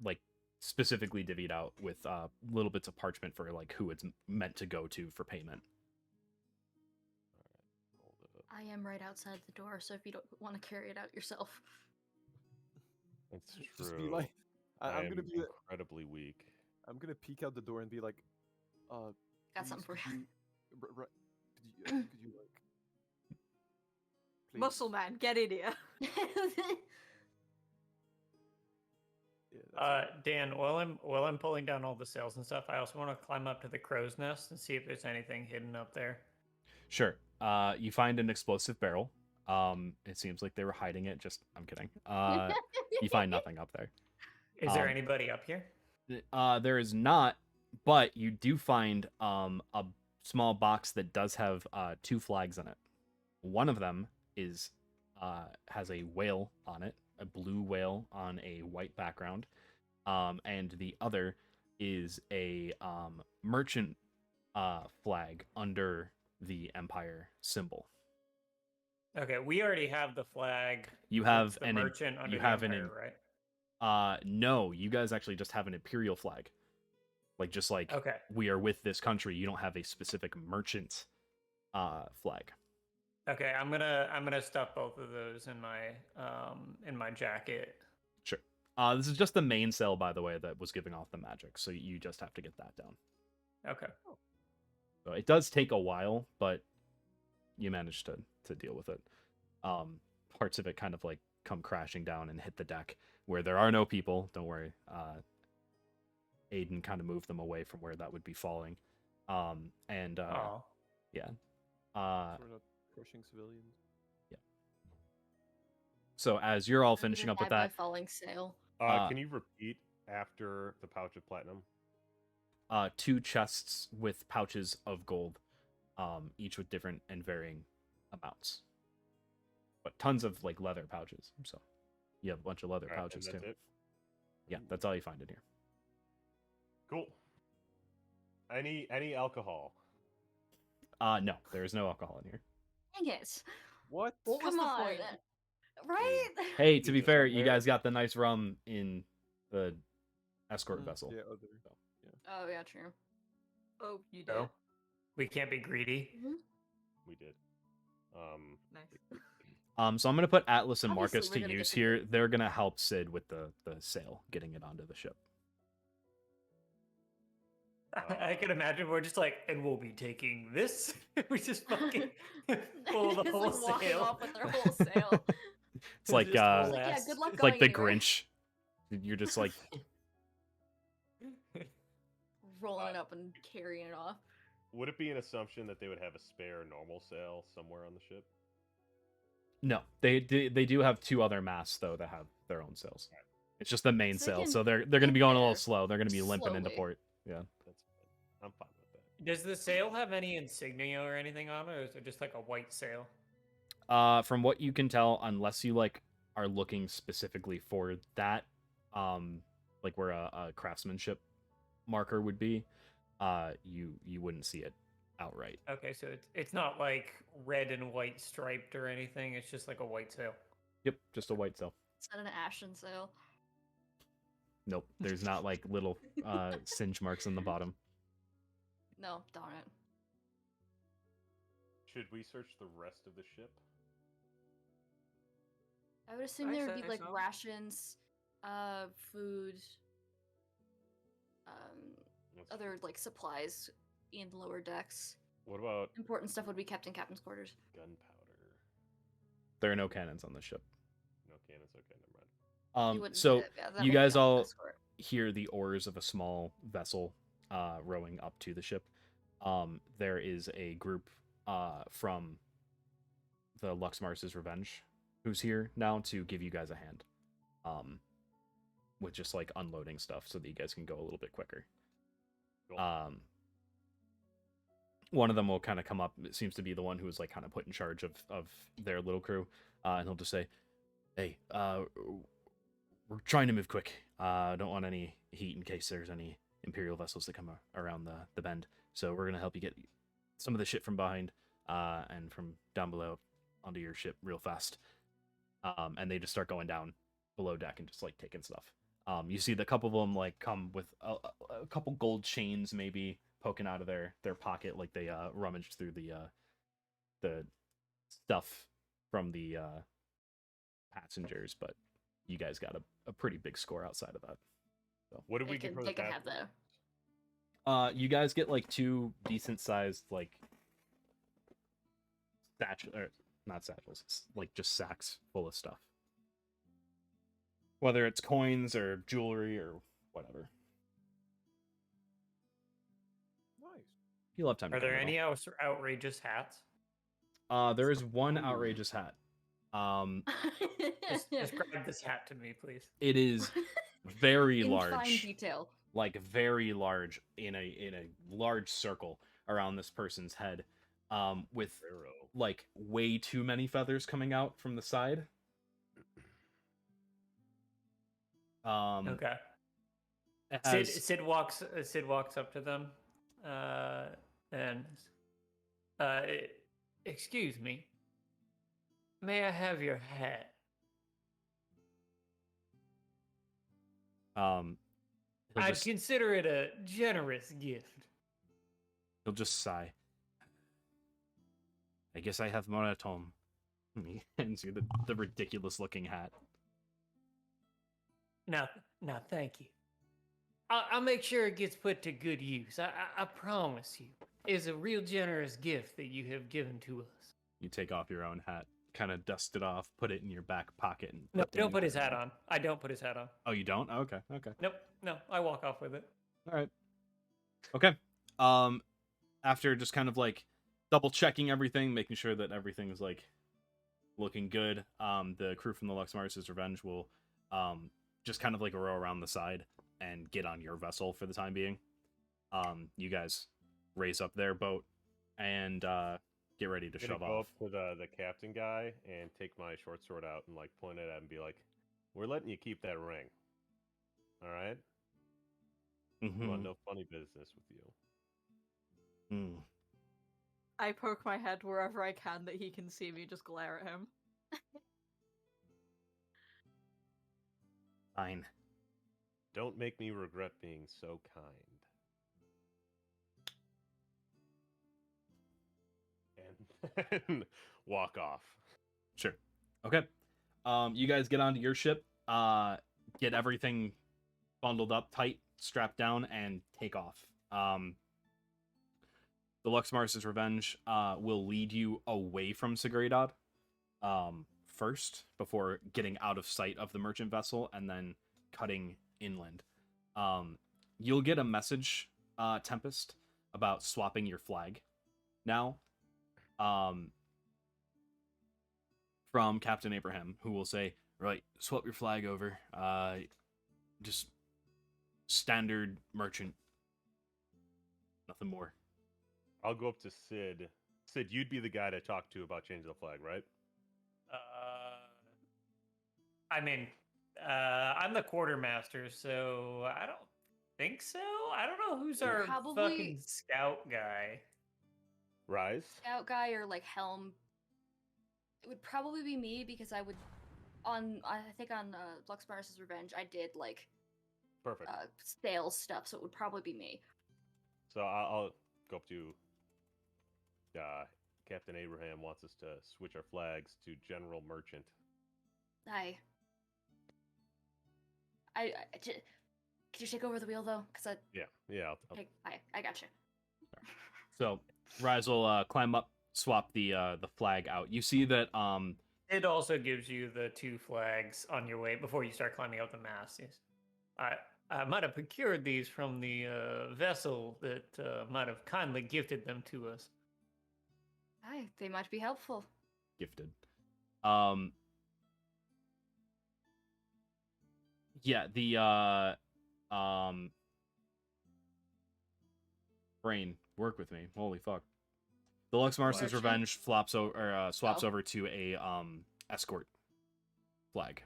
like specifically divvied out with little bits of parchment for like who it's meant to go to for payment. Hold up. I am right outside the door, so if you don't want to carry it out yourself. That's Just true. be like, I'm am gonna be. incredibly weak. I'm gonna peek out the door and be like, Got please, something for could you. could you like, please? Muscle man, get in here. Yeah, that's Dan, while I'm pulling down all the sails and stuff, I also want to climb up to the crow's nest and see if there's anything hidden up there. Sure. You find an explosive barrel. It seems like they were hiding it. I'm kidding. You find nothing up there. Is there anybody up here? There is not, but you do find a small box that does have 2 flags in it. One of them has a whale on it, a blue whale on a white background, and the other is a merchant flag under the Empire symbol. Okay, we already have the flag. You with have the an merchant under you the have Empire, an right? No, you guys actually just have an imperial flag. Like just like Okay. we are with this country, you don't have a specific merchant flag. Okay, I'm gonna stuff both of those in my jacket. Sure. This is just the main cell, by the way, that was giving off the magic, so you just have to get that down. Okay. So it does take a while, but you managed to deal with it. Parts of it kind of like come crashing down and hit the deck where there are no people. Don't worry. Aiden kind of moved them away from where that would be falling. Yeah. we're not crushing civilians. So as you're all finishing up with By that, falling sail. Can you repeat after the pouch of platinum? 2 chests with pouches of gold, each with different and varying amounts, but tons of like leather pouches. So you have a bunch of leather Alright, pouches and too. that's it? Yeah, that's all you find in here. Cool. Any alcohol? No, there is no alcohol in here. Dang it! What? What was Come the on, point? right? Hey, to You be just fair, don't you care. guys got the nice rum in the escort vessel. Yeah, other. Oh yeah, true. Oh, you did. No, we can't be greedy. We did. Nice. So I'm gonna put Atlas and Obviously, Marcus we're to gonna use get the here. good. They're gonna help Sid with the sail, getting it onto the ship. I can imagine we're just like, and we'll be taking this. We just fucking pull the Just, whole like, walking sail. off with their whole sail. It's like Just whole Like, yeah, ass. good luck it's like the going anywhere. Grinch. You're just like Rolling it up and carrying it off. Would it be an assumption that they would have a spare normal sail somewhere on the ship? no. They do have 2 other masts though that have their own sails. It's just the main So they sail, can so they're gonna get be going a little there slow. They're gonna be limping into slowly. port. Yeah. That's fine. I'm fine with that. Does the sail have any insignia or anything on it, or is it just like a white sail? From what you can tell, unless you like are looking specifically for that, like where a craftsmanship marker would be, you wouldn't see it outright. Okay, so it's not like red and white striped or anything. It's just like a white sail. Yep, just a white sail. It's not an ashen sail. Nope, there's not like little singe marks on the bottom. No, darn it. Should we search the rest of the ship? I would assume I'd there would be say like so. rations, food, Let's- other like supplies in the lower decks. What about Important stuff would be kept in captain's quarters. gunpowder? There are no cannons on the ship. No cannons. Okay, never mind. You wouldn't So need it, yeah, that you would be guys on all escort. hear the oars of a small vessel rowing up to the ship. There is a group from the Luxmars's Revenge who's here now to give you guys a hand with just like unloading stuff so that you guys can go a little bit quicker. Cool. One of them will kind of come up. It seems to be the one who was like kind of put in charge of their little crew, and he'll just say, "Hey, we're trying to move quick. Don't want any heat in case there's any Imperial vessels that come around the bend. So we're gonna help you get some of the shit from behind and from down below onto your ship real fast." And they just start going down below deck and just like taking stuff. You see the couple of them like come with a couple gold chains maybe poking out of their pocket, like they rummaged through the stuff from the passengers, but you guys got a pretty big score outside of that. What did we get for the They can have bathroom? that. You guys get like 2 decent sized like not satchels, it's like just sacks full of stuff. Whether it's coins or jewelry or whatever. Nice. You'll have time to Are there count it any outrageous hats? all. There is one Ooh. outrageous hat. Describe this hat to me, please. It is very in fine large, detail. like very large in a large circle around this person's head, with Pharaoh. like way too many feathers coming out from the side. Okay. It Sid, has- Sid walks up to them, and excuse me, may I have your hat? he'll I'd just consider it a generous gift. he'll just sigh. I guess I have more at home. He hands you the ridiculous looking hat. Now, thank you. I'll make sure it gets put to good use. I promise you. It's a real generous gift that you have given to us. You take off your own hat, kind of dust it off, put it in your back pocket, and No, down don't put your his hat bag. on. I don't put his hat on. Oh, you don't? Okay. Nope, no, I walk off with it. All right. Okay. After just kind of like double checking everything, making sure that everything's like looking good, the crew from the Luxmars's Revenge will just kind of like row around the side and get on your vessel for the time being. You guys raise up their boat and get ready to I'm gonna shove go off. up to the captain guy and take my short sword out and like point it at him and be like, "We're letting you keep that ring." All right. Mm-hmm. I want no funny business with you. Mm. I poke my head wherever I can that he can see me, just glare at him. Fine. Don't make me regret being so kind. And walk off. Sure. Okay. You guys get onto your ship, get everything bundled up tight, strapped down, and take off. The Luxmars's Revenge will lead you away from Sigridad first, before getting out of sight of the merchant vessel and then cutting inland. You'll get a message, Tempest, about swapping your flag now. From Captain Abraham, who will say, right, swap your flag over. Just standard merchant. Nothing more. I'll go up to Sid. Sid, you'd be the guy to talk to about changing the flag, right? I mean, I'm the quartermaster, so I don't think so. I don't know who's our Probably- fucking scout guy. Rhys? Scout guy or like helm. It would probably be me because I think on Luxmaris's Revenge I did like Perfect. sales stuff, so it would probably be me. So I'll go up to Captain Abraham wants us to switch our flags to General Merchant. Could you take over the wheel though? Because Yeah. I got you. So Rhys will climb up, swap the flag out. You see that It also gives you the 2 flags on your way before you start climbing up the mast. Yes. I might have procured these from the vessel that might have kindly gifted them to us. They might be helpful. gifted. Yeah, the brain, work with me. Holy fuck. The Luxmars's Marching? Revenge swaps Oh. over to a escort flag.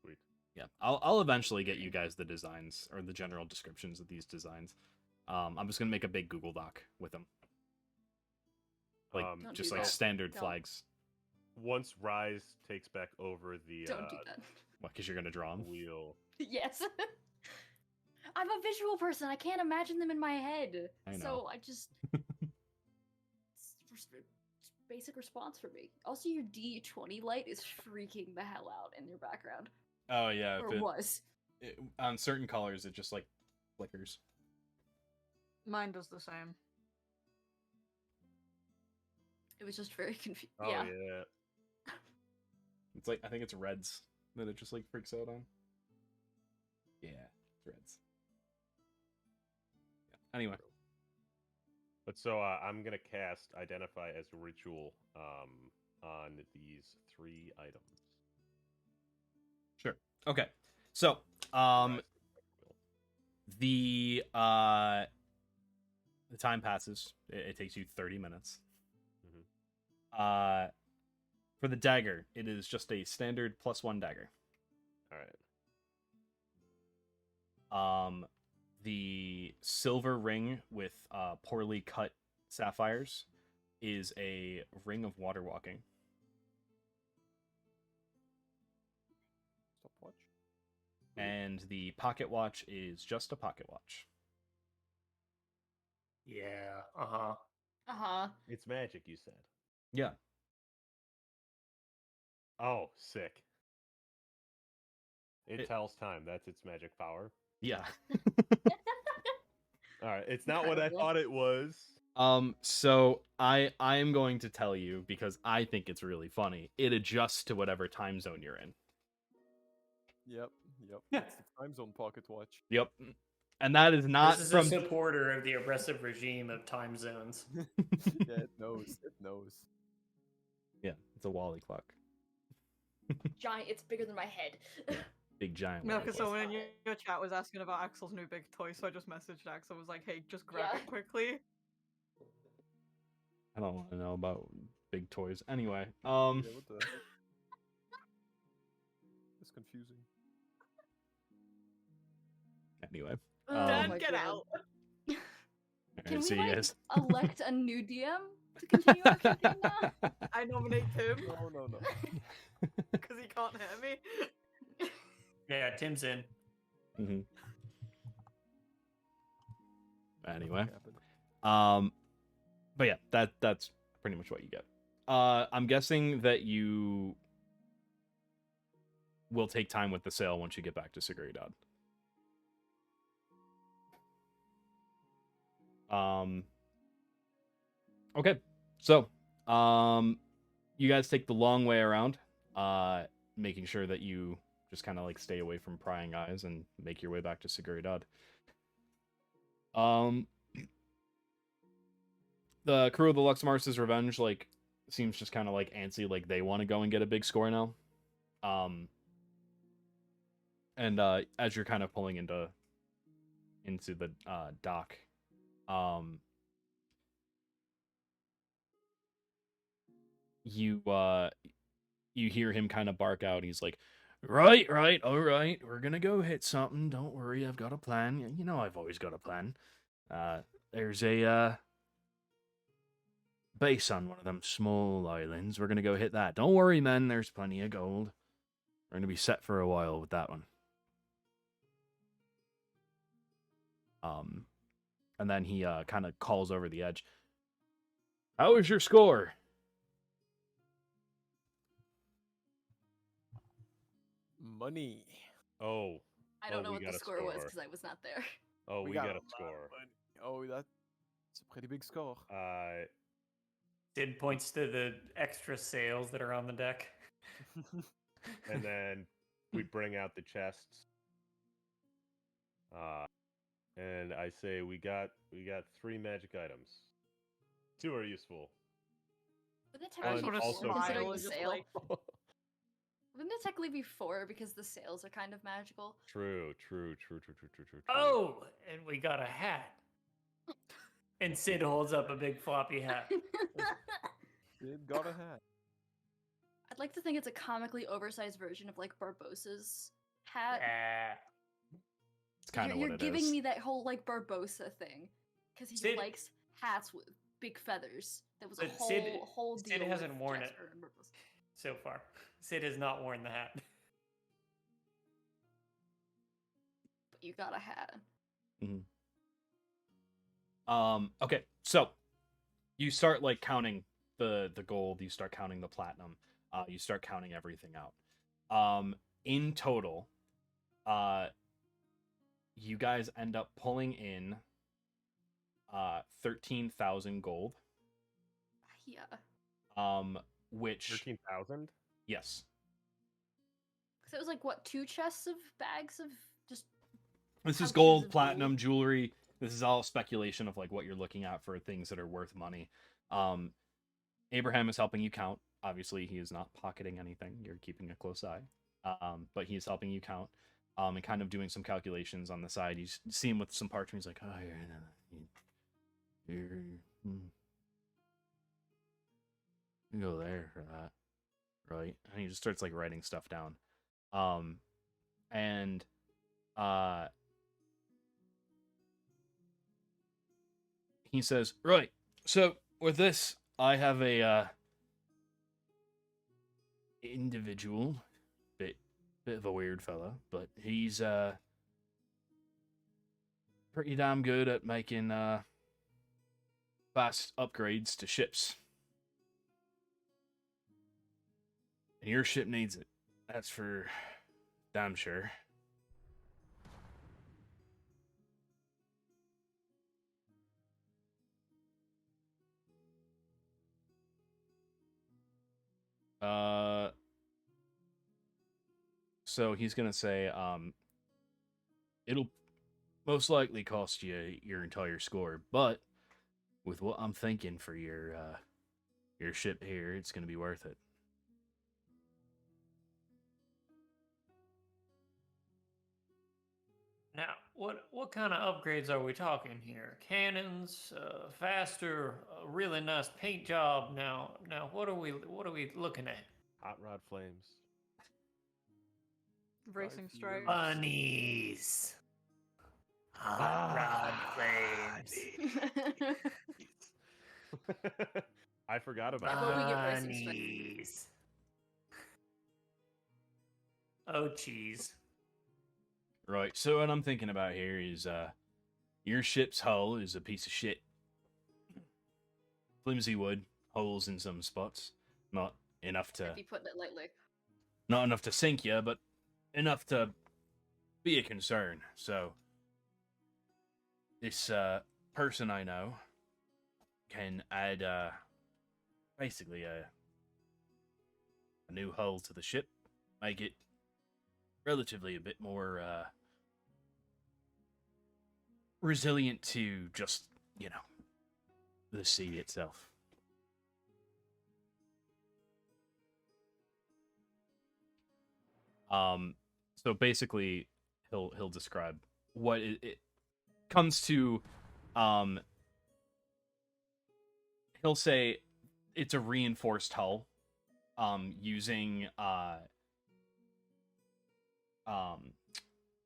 Sweet. Yeah, I'll eventually get you guys the designs or the general descriptions of these designs. I'm just gonna make a big Google Doc with them, like Don't just do like that. standard Don't. flags. Once Rhys takes back over the Don't do that. What? Because you're gonna draw them. wheel, Yes. I'm a visual person. I can't imagine them in my head. I know. So I just it's basic response for me. Also, your D20 light is freaking the hell out in your background. Oh yeah, Or was. on certain colors it just like flickers. Mine does the same. It was just very confusing. oh yeah. yeah. It's like I think it's reds that it just like freaks out on. Yeah, it's reds. Yeah. Anyway, But so I'm gonna cast Identify as a Ritual on these 3 items. sure. Okay. So, Rhys takes back the wheel. the time passes. It takes you 30 minutes. Mhm. For the dagger, it is just a standard +1 dagger. All right. The silver ring with poorly cut sapphires is a ring of water walking. Stopwatch. And the pocket watch is just a pocket watch. Yeah. Uh-huh. Uh-huh. It's magic, you said. Yeah. Oh, sick. It It- tells time. That's its magic power. Yeah. All right. It's not what I Incredible. thought it was. So I am going to tell you because I think it's really funny. It adjusts to whatever time zone you're in. Yep. Yeah. It's the time zone pocket watch. Yep. And that is not This is from a supporter of the oppressive regime of time zones. Yeah, it knows. It knows. Yeah, it's a Wally clock. Giant. It's bigger than my head. Big giant No, Wally because clock. someone in your chat was asking about Axel's new big toy, so I just messaged Axel. Was like, "Hey, just grab Yeah. it quickly." I don't want to know about big toys. Anyway, Yeah, what the? It's confusing. Anyway. Dan, my get God. out. Can we see you like guys. elect a new DM to continue our campaign now? I nominate Tim No. because he can't hear me. Yeah, Tim's in. hmm Anyway. Happened. But yeah, that's pretty much what you get. I'm guessing that you will take time with the sale once you get back to Seguridad. Okay. So, you guys take the long way around, making sure that you just kind of like stay away from prying eyes and make your way back to Seguridad. The crew of the Luxmars's Revenge, like, seems just kind of like antsy, like they want to go and get a big score now. And as you're kind of pulling into the dock, you hear him kind of bark out. He's like, right, all right, we're gonna go hit something. Don't worry, I've got a plan. You know I've always got a plan. There's a base on one of them small islands. We're gonna go hit that. Don't worry, men, there's plenty of gold. We're gonna be set for a while with that one. And then he kind of calls over the edge. How was your score? Money. Oh. I don't Oh, know we what got the a score was score. because I was not there. Oh, we got got a a score. Oh, that's a pretty big score. Sid points to the extra sails that are on the deck. And then we bring out the chests. And I say we got 3 magic items. 2 are useful. Wouldn't it I just technically want be to also four considering smile the and just sail? like, Wouldn't it technically be 4 because the sails are kind of magical? True. Oh, and we got a hat. And Sid holds up a big floppy hat. It got a hat. I'd like to think it's a comically oversized version of like Barbossa's hat. Ah. It's kind of You're what it giving is. me that whole like Barbossa thing because he Sid- likes hats with big feathers. That was a But Sid- whole deal. Sid hasn't with worn it. Jasper and Barbossa. So far. Sid has not worn the hat. But you got a hat. Okay, so you start like counting the gold, you start counting the platinum, you start counting everything out. In total, you guys end up pulling in 13,000 gold. Yeah. Which 13,000? yes. So it was like what, 2 chests of bags of just This is pouches gold, of platinum, jewelry. This is all speculation of like what you're looking at for things that are worth money. Abraham is helping you count. Obviously, he is not pocketing anything. You're keeping a close eye. But he is helping you count. And kind of doing some calculations on the side. You see him with some parchment. He's like, oh, here, you go there for that, right? And he just starts like writing stuff down. And he says, right, so with this, I have a individual, bit of a weird fella, but he's pretty damn good at making fast upgrades to ships. And your ship needs it. That's for damn sure. So he's gonna say, it'll most likely cost you your entire score, but with what I'm thinking for your ship here, it's gonna be worth it. Now, what kind of upgrades are we talking here? Cannons, faster, a really nice paint job. Now, what are we looking at? Hot rod flames. racing stripes. Bunnies. Hot rod flames. I forgot about Well, we that. get Rhys instructions. Bunnies. Oh, cheese. Right. So what I'm thinking about here is, your ship's hull is a piece of shit. Flimsy wood, holes in some spots, not enough to If you putting it lightly. not enough to sink you, but enough to be a concern. So this person I know can add basically a new hull to the ship, make it relatively a bit more resilient to just, the sea itself. So basically he'll describe what it comes to. He'll say it's a reinforced hull using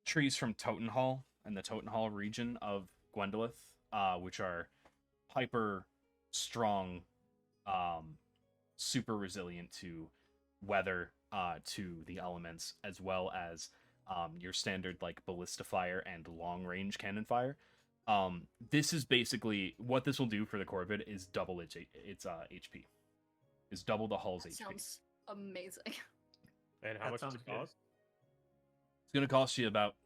trees from Totenhall and the Totenhall region of Gwendolith, which are hyper strong, super resilient to weather, to the elements, as well as your standard like ballista fire and long range cannon fire. This is basically what this will do for the Corvid is double its HP. Is double the hull's That HP. sounds amazing. And how That much does sounds it good. cost? It's gonna cost you about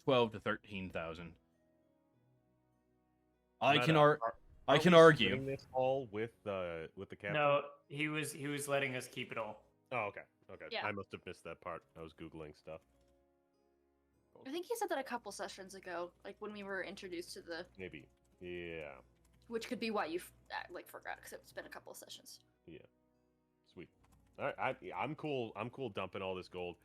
12 to 13,000. I can Are we argue. splitting this all with the captain? No, he was letting us keep it all. Oh, okay. Okay. Yeah. I must have missed that part. I was googling stuff. I think he said that a couple sessions ago, like when we were introduced to the, Maybe. Yeah. which could be why you forgot because it's been a couple of sessions. Yeah. Sweet. All right. I'm cool. I'm cool dumping all this gold.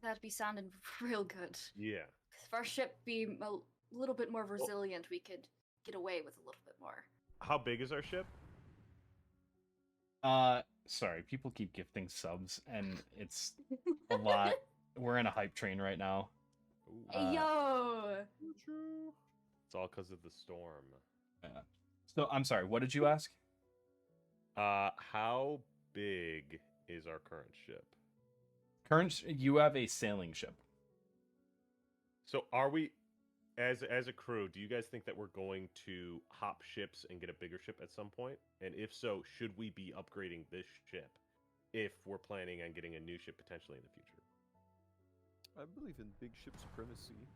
That'd be sounding real good. Yeah. If our ship be a little bit more resilient, we could get away with a little bit more. How big is our ship? Sorry, people keep gifting subs, and it's a lot. We're in a hype train right now. Ooh. Hey, yo! True. It's all because of the storm. So I'm sorry. What did you ask? How big is our current ship? You have a sailing ship. So are we, as a crew, do you guys think that we're going to hop ships and get a bigger ship at some point? And if so, should we be upgrading this ship if we're planning on getting a new ship potentially in the future? I believe in big ship supremacy.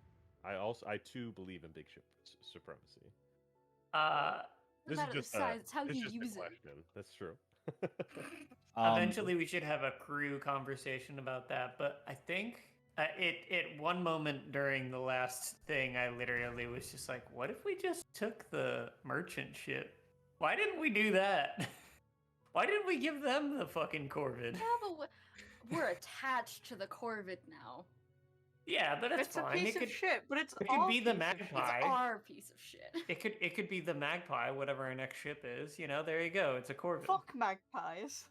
I too believe in big ship supremacy. This This is is just size, it's how it's you just a use it. question. That's true. Eventually, we should have a crew conversation about that. But I think at one moment during the last thing, I literally was just like, "What if we just took the merchant ship? Why didn't we do that? Why didn't we give them the fucking Corvid?" Yeah, but we're attached to the Corvid now. Yeah, but it's It's a fine. piece of shit, but it's it could our be the piece of shit. It's Magpie. our piece of shit. It could be the Magpie, whatever our next ship is. There you go. It's a Corvid. Fuck magpies.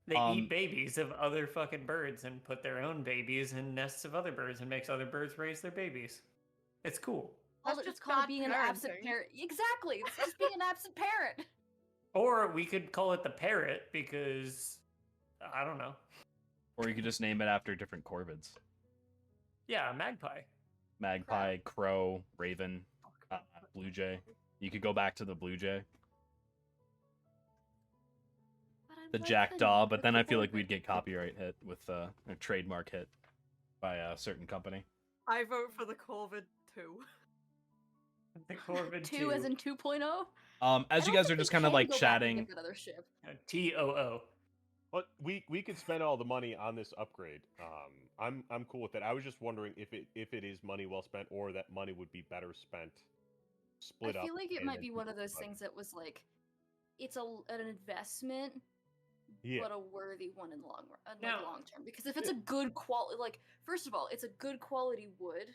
They Um, eat babies of other fucking birds and put their own babies in nests of other birds and makes other birds raise their babies. It's cool. Well, That's it's just called bad being an absent parenting. parent. Exactly. It's just being an absent parent. Or we could call it the parrot because I don't know. Or you could just name it after different Corvids. Yeah, magpie. Magpie, crow, raven, blue jay. You could go back to the blue jay, But I the like jackdaw, but then I feel like Corvid. we'd get copyright hit with a trademark hit by a certain company. I vote for the Corvid 2. The Corvid 2 as in 2.0? As you guys are just kind of like chatting, That other ship. TOO. But we could spend all the money on this upgrade. I'm cool with that. I was just wondering if it is money well spent or that money would be better spent split I up. feel like it and might then be one of people those decide. things that was like, it's an investment, Yeah. but a worthy one in the long run, Now- long term. Because if it's a good quality, like first of all, it's a good quality wood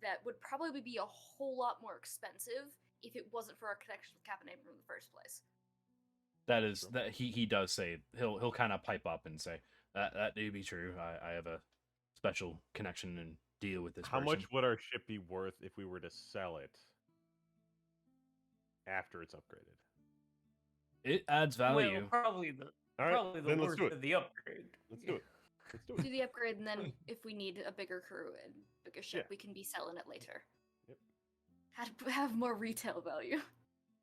that would probably be a whole lot more expensive if it wasn't for our connection with Captain Abram in the first place. that is that he does say he'll kind of pipe up and say that do be true. I have special connection and deal with this How person. much would our ship be worth if we were to sell it after it's upgraded? It adds value. Well, probably the All right, probably the then let's worth do it. of the upgrade. Let's do it. Let's do it. Do the upgrade, and then if we need a bigger crew and bigger ship, Yeah. we can be selling it later. Yep. Have more retail value.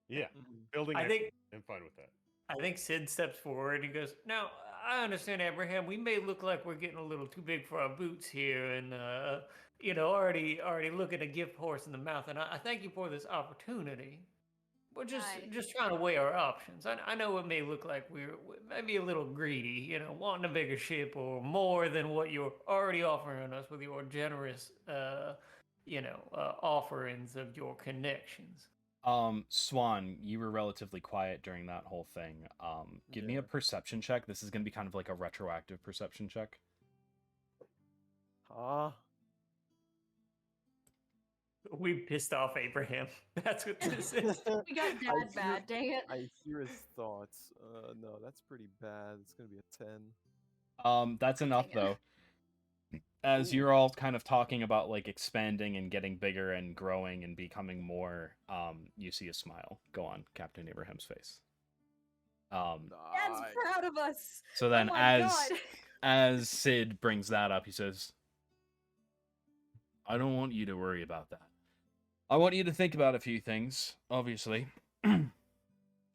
Yeah, Mhm. building. I think I'm fine with that. I think Sid steps forward and he goes, "Now, I understand, Abraham. We may look like we're getting a little too big for our boots here, and already looking a gift horse in the mouth. And I thank you for this opportunity. We're just trying to weigh our options. I know it may look like we're maybe a little greedy, wanting a bigger ship or more than what you're already offering us with your generous, offerings of your connections." Swan, you were relatively quiet during that whole thing. Give me a Yeah. perception check. This is going to be kind of like a retroactive perception check. We pissed off Abraham. That's what this is. We got dad bad, dang it. I hear his thoughts. No, that's pretty bad. It's gonna be a 10. That's enough Dang it. though. As Ooh. you're all kind of talking about like expanding and getting bigger and growing and becoming more, you see a smile go on Captain Abraham's face. Dad's Nice. proud of us. So then Oh my as God. as Sid brings that up, he says, I don't want you to worry about that. I want you to think about a few things, obviously.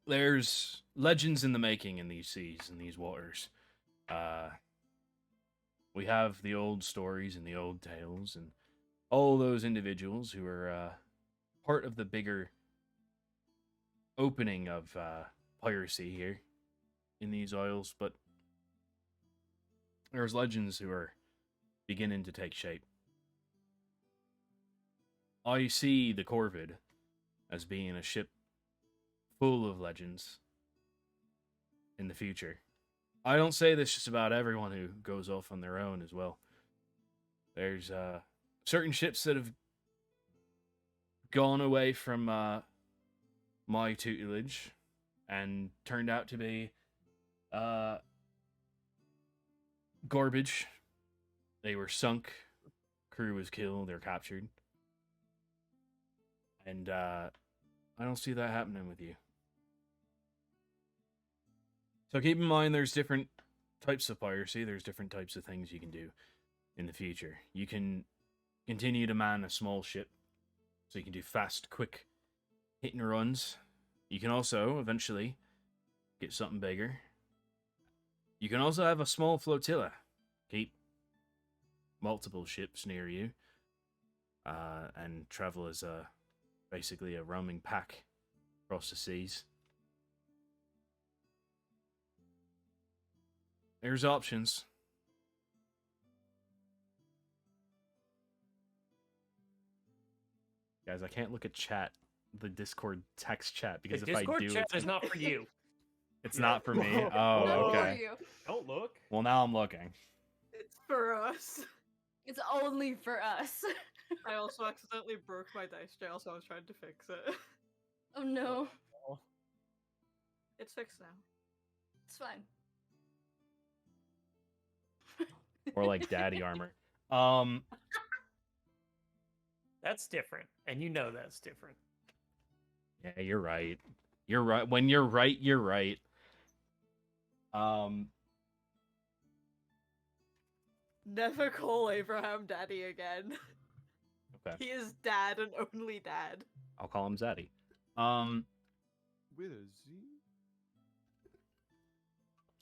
There's legends in the making in these seas and these waters. We have the old stories and the old tales and all those individuals who are part of the bigger opening of piracy here in these isles, but there's legends who are beginning to take shape. I see the Corvid as being a ship full of legends in the future. I don't say this just about everyone who goes off on their own as well. There's certain ships that have gone away from my tutelage and turned out to be garbage. They were sunk, crew was killed, they're captured. And I don't see that happening with you. So keep in mind there's different types of piracy, there's different types of things you can do in the future. You can continue to man a small ship, so you can do fast, quick hit and runs. You can also eventually get something bigger. You can also have a small flotilla. Keep multiple ships near you, and travel as basically a roaming pack across the seas. There's options. Guys, I can't look at the Discord text chat, because The if Discord I do, chat is not for you. it's not for me. Not Oh, Not for okay. you. Don't look. Well, now I'm looking. It's for us. It's only for us. I also accidentally broke my dice jail, so I was trying to fix it. Oh no. It's fixed now. It's fine. Or like daddy armor. That's different, and you know that's different. Yeah, you're right. You're right. When you're right, you're right. Never call Abraham daddy again. Okay. He is dad and only dad. I'll call him Zaddy. With a Z.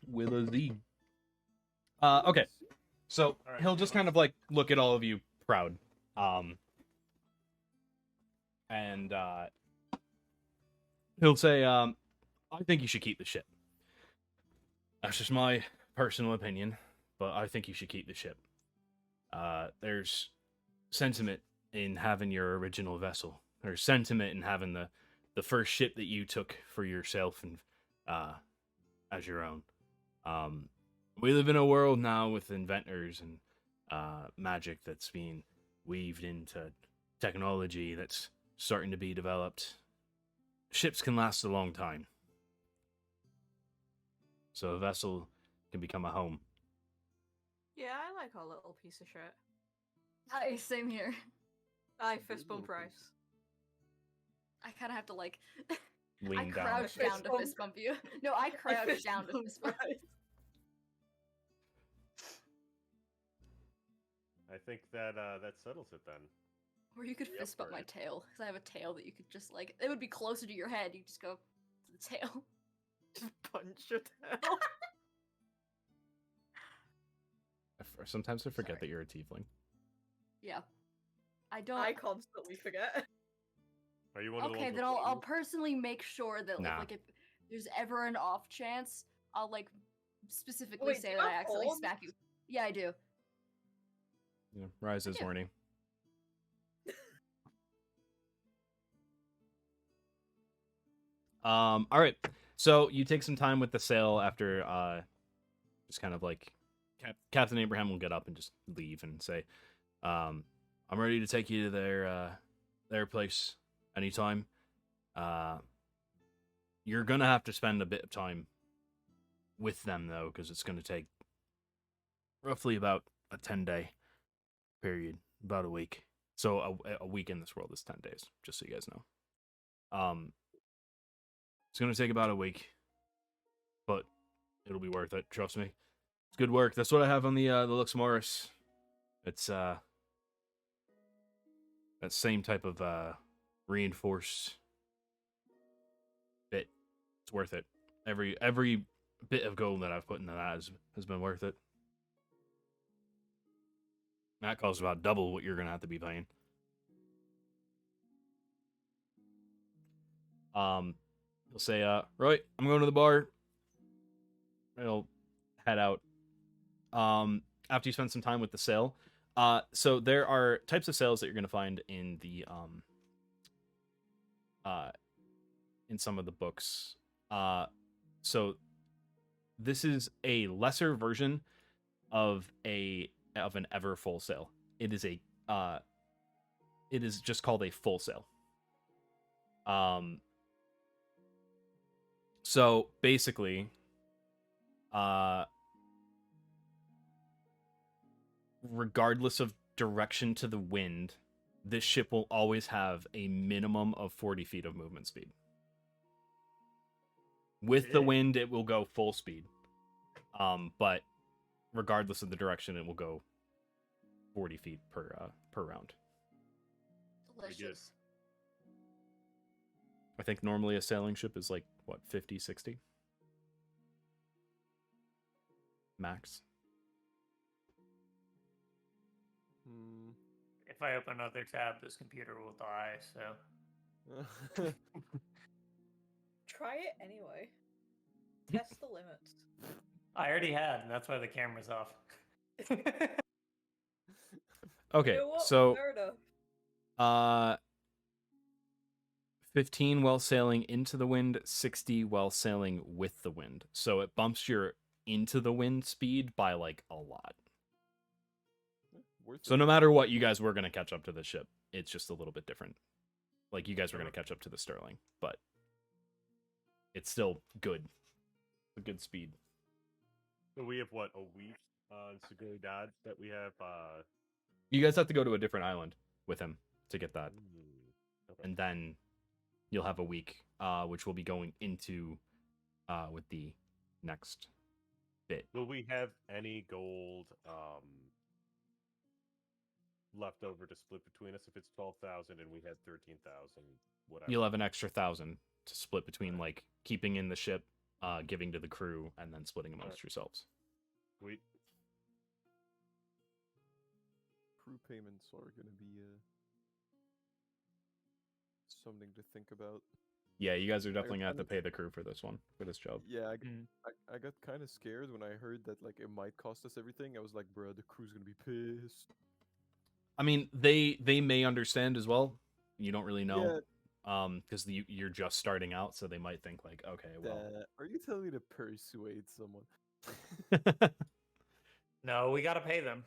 With a Z. Okay. So Alright, he'll just kind of like look at all of you proud. And he'll say, I think you should keep the ship. That's just my personal opinion, but I think you should keep the ship. There's sentiment in having your original vessel. There's sentiment in having the first ship that you took for yourself and as your own. We live in a world now with inventors and magic that's being weaved into technology that's starting to be developed. Ships can last a long time. So a vessel can become a home. Yeah, I like our little piece of shit. Hi, same here. I A good fist bump little Rhys. piece. I kind of have to like. I Lean down. crouch I down fist to bump. fist bump you. No, I crouch fist down to bump fist bump. Rhys. I think that that settles it then. Or you could Yep, fist bump my right. tail, because I have a tail that you could just like. It would be closer to your head. You just go to the tail. Just punch your tail. Sometimes I forget Sorry. that you're a tiefling. Yeah. I don't. I constantly forget. Are you one of the Okay, ones then with I'll wings? personally make sure that Nah. like if there's ever an off chance, I'll like specifically Wait, do say you that I have accidentally horns? smack you. Yeah, I do. Yeah, Rise is Yeah. horny. All right. So you take some time with the sail after just kind of like Captain Abraham will get up and just leave and say, I'm ready to take you to their place anytime. You're gonna have to spend a bit of time with them though, because it's gonna take roughly about a 10-day period, about a week. So a week in this world is 10 days, just so you guys know. It's gonna take about a week, but it'll be worth it. Trust me. It's good work. That's what I have on the Lux Morris. It's that same type of reinforced bit. It's worth it. Every bit of gold that I've put into that has been worth it. That costs about double what you're gonna have to be paying. He'll say, right, I'm going to the bar. He'll head out. After you spend some time with the sail. So there are types of sails that you're gonna find in the in some of the books. So this is a lesser version of an ever full sail. It is just called a full sail. So basically, regardless of direction to the wind, this ship will always have a minimum of 40 feet of movement speed. With the wind, it will go full speed. But regardless of the direction, it will go 40 feet per round. Delicious. I think normally a sailing ship is like, what, 50, 60? Max. If I open another tab, this computer will die, so. Try it anyway. Test the limits. I already had, and that's why the camera's off. Okay, You know what? so Fair enough. 15 while sailing into the wind, 60 while sailing with the wind. So it bumps your into the wind speed by like a lot. Worth So it. no matter what, you guys were going to catch up to the ship. It's just a little bit different. Like you guys were going to catch up to the Sterling, but it's still good. A good speed. So we have what, a week on Sugoi Dodge that we have You guys have to go to a different island with him to get that. okay. And then you'll have a week, which we'll be going into with the next bit. Will we have any gold left over to split between us if it's 12,000 and we had 13,000, whatever? You'll have an extra 1,000 to split between like keeping in the ship, giving to the crew, and then splitting amongst yourselves. Sweet. Crew payments are gonna be something to think about. Yeah, you guys are definitely gonna have to kinda- pay the crew for this one, for this job. Yeah, Mm. I got kind of scared when I heard that like it might cost us everything. I was like, bro, the crew's gonna be pissed. I mean, they may understand as well. You don't really know, because you're just starting out, so they might think like, okay, well, Are you telling me to persuade someone? No, we gotta pay them.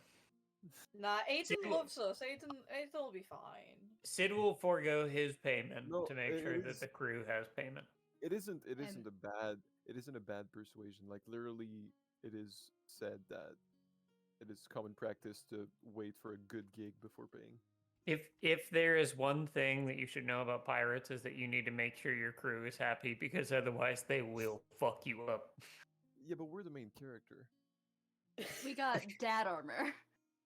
Nah, Aiden See, loves us. Aiden will be fine. Sid will forego his payment No, to make it sure that is- the crew has payment. It isn't a bad persuasion. Like literally, it is said that it is common practice to wait for a good gig before paying. If there is one thing that you should know about pirates is that you need to make sure your crew is happy because otherwise they will fuck you up. Yeah, but we're the main character. We got dad armor.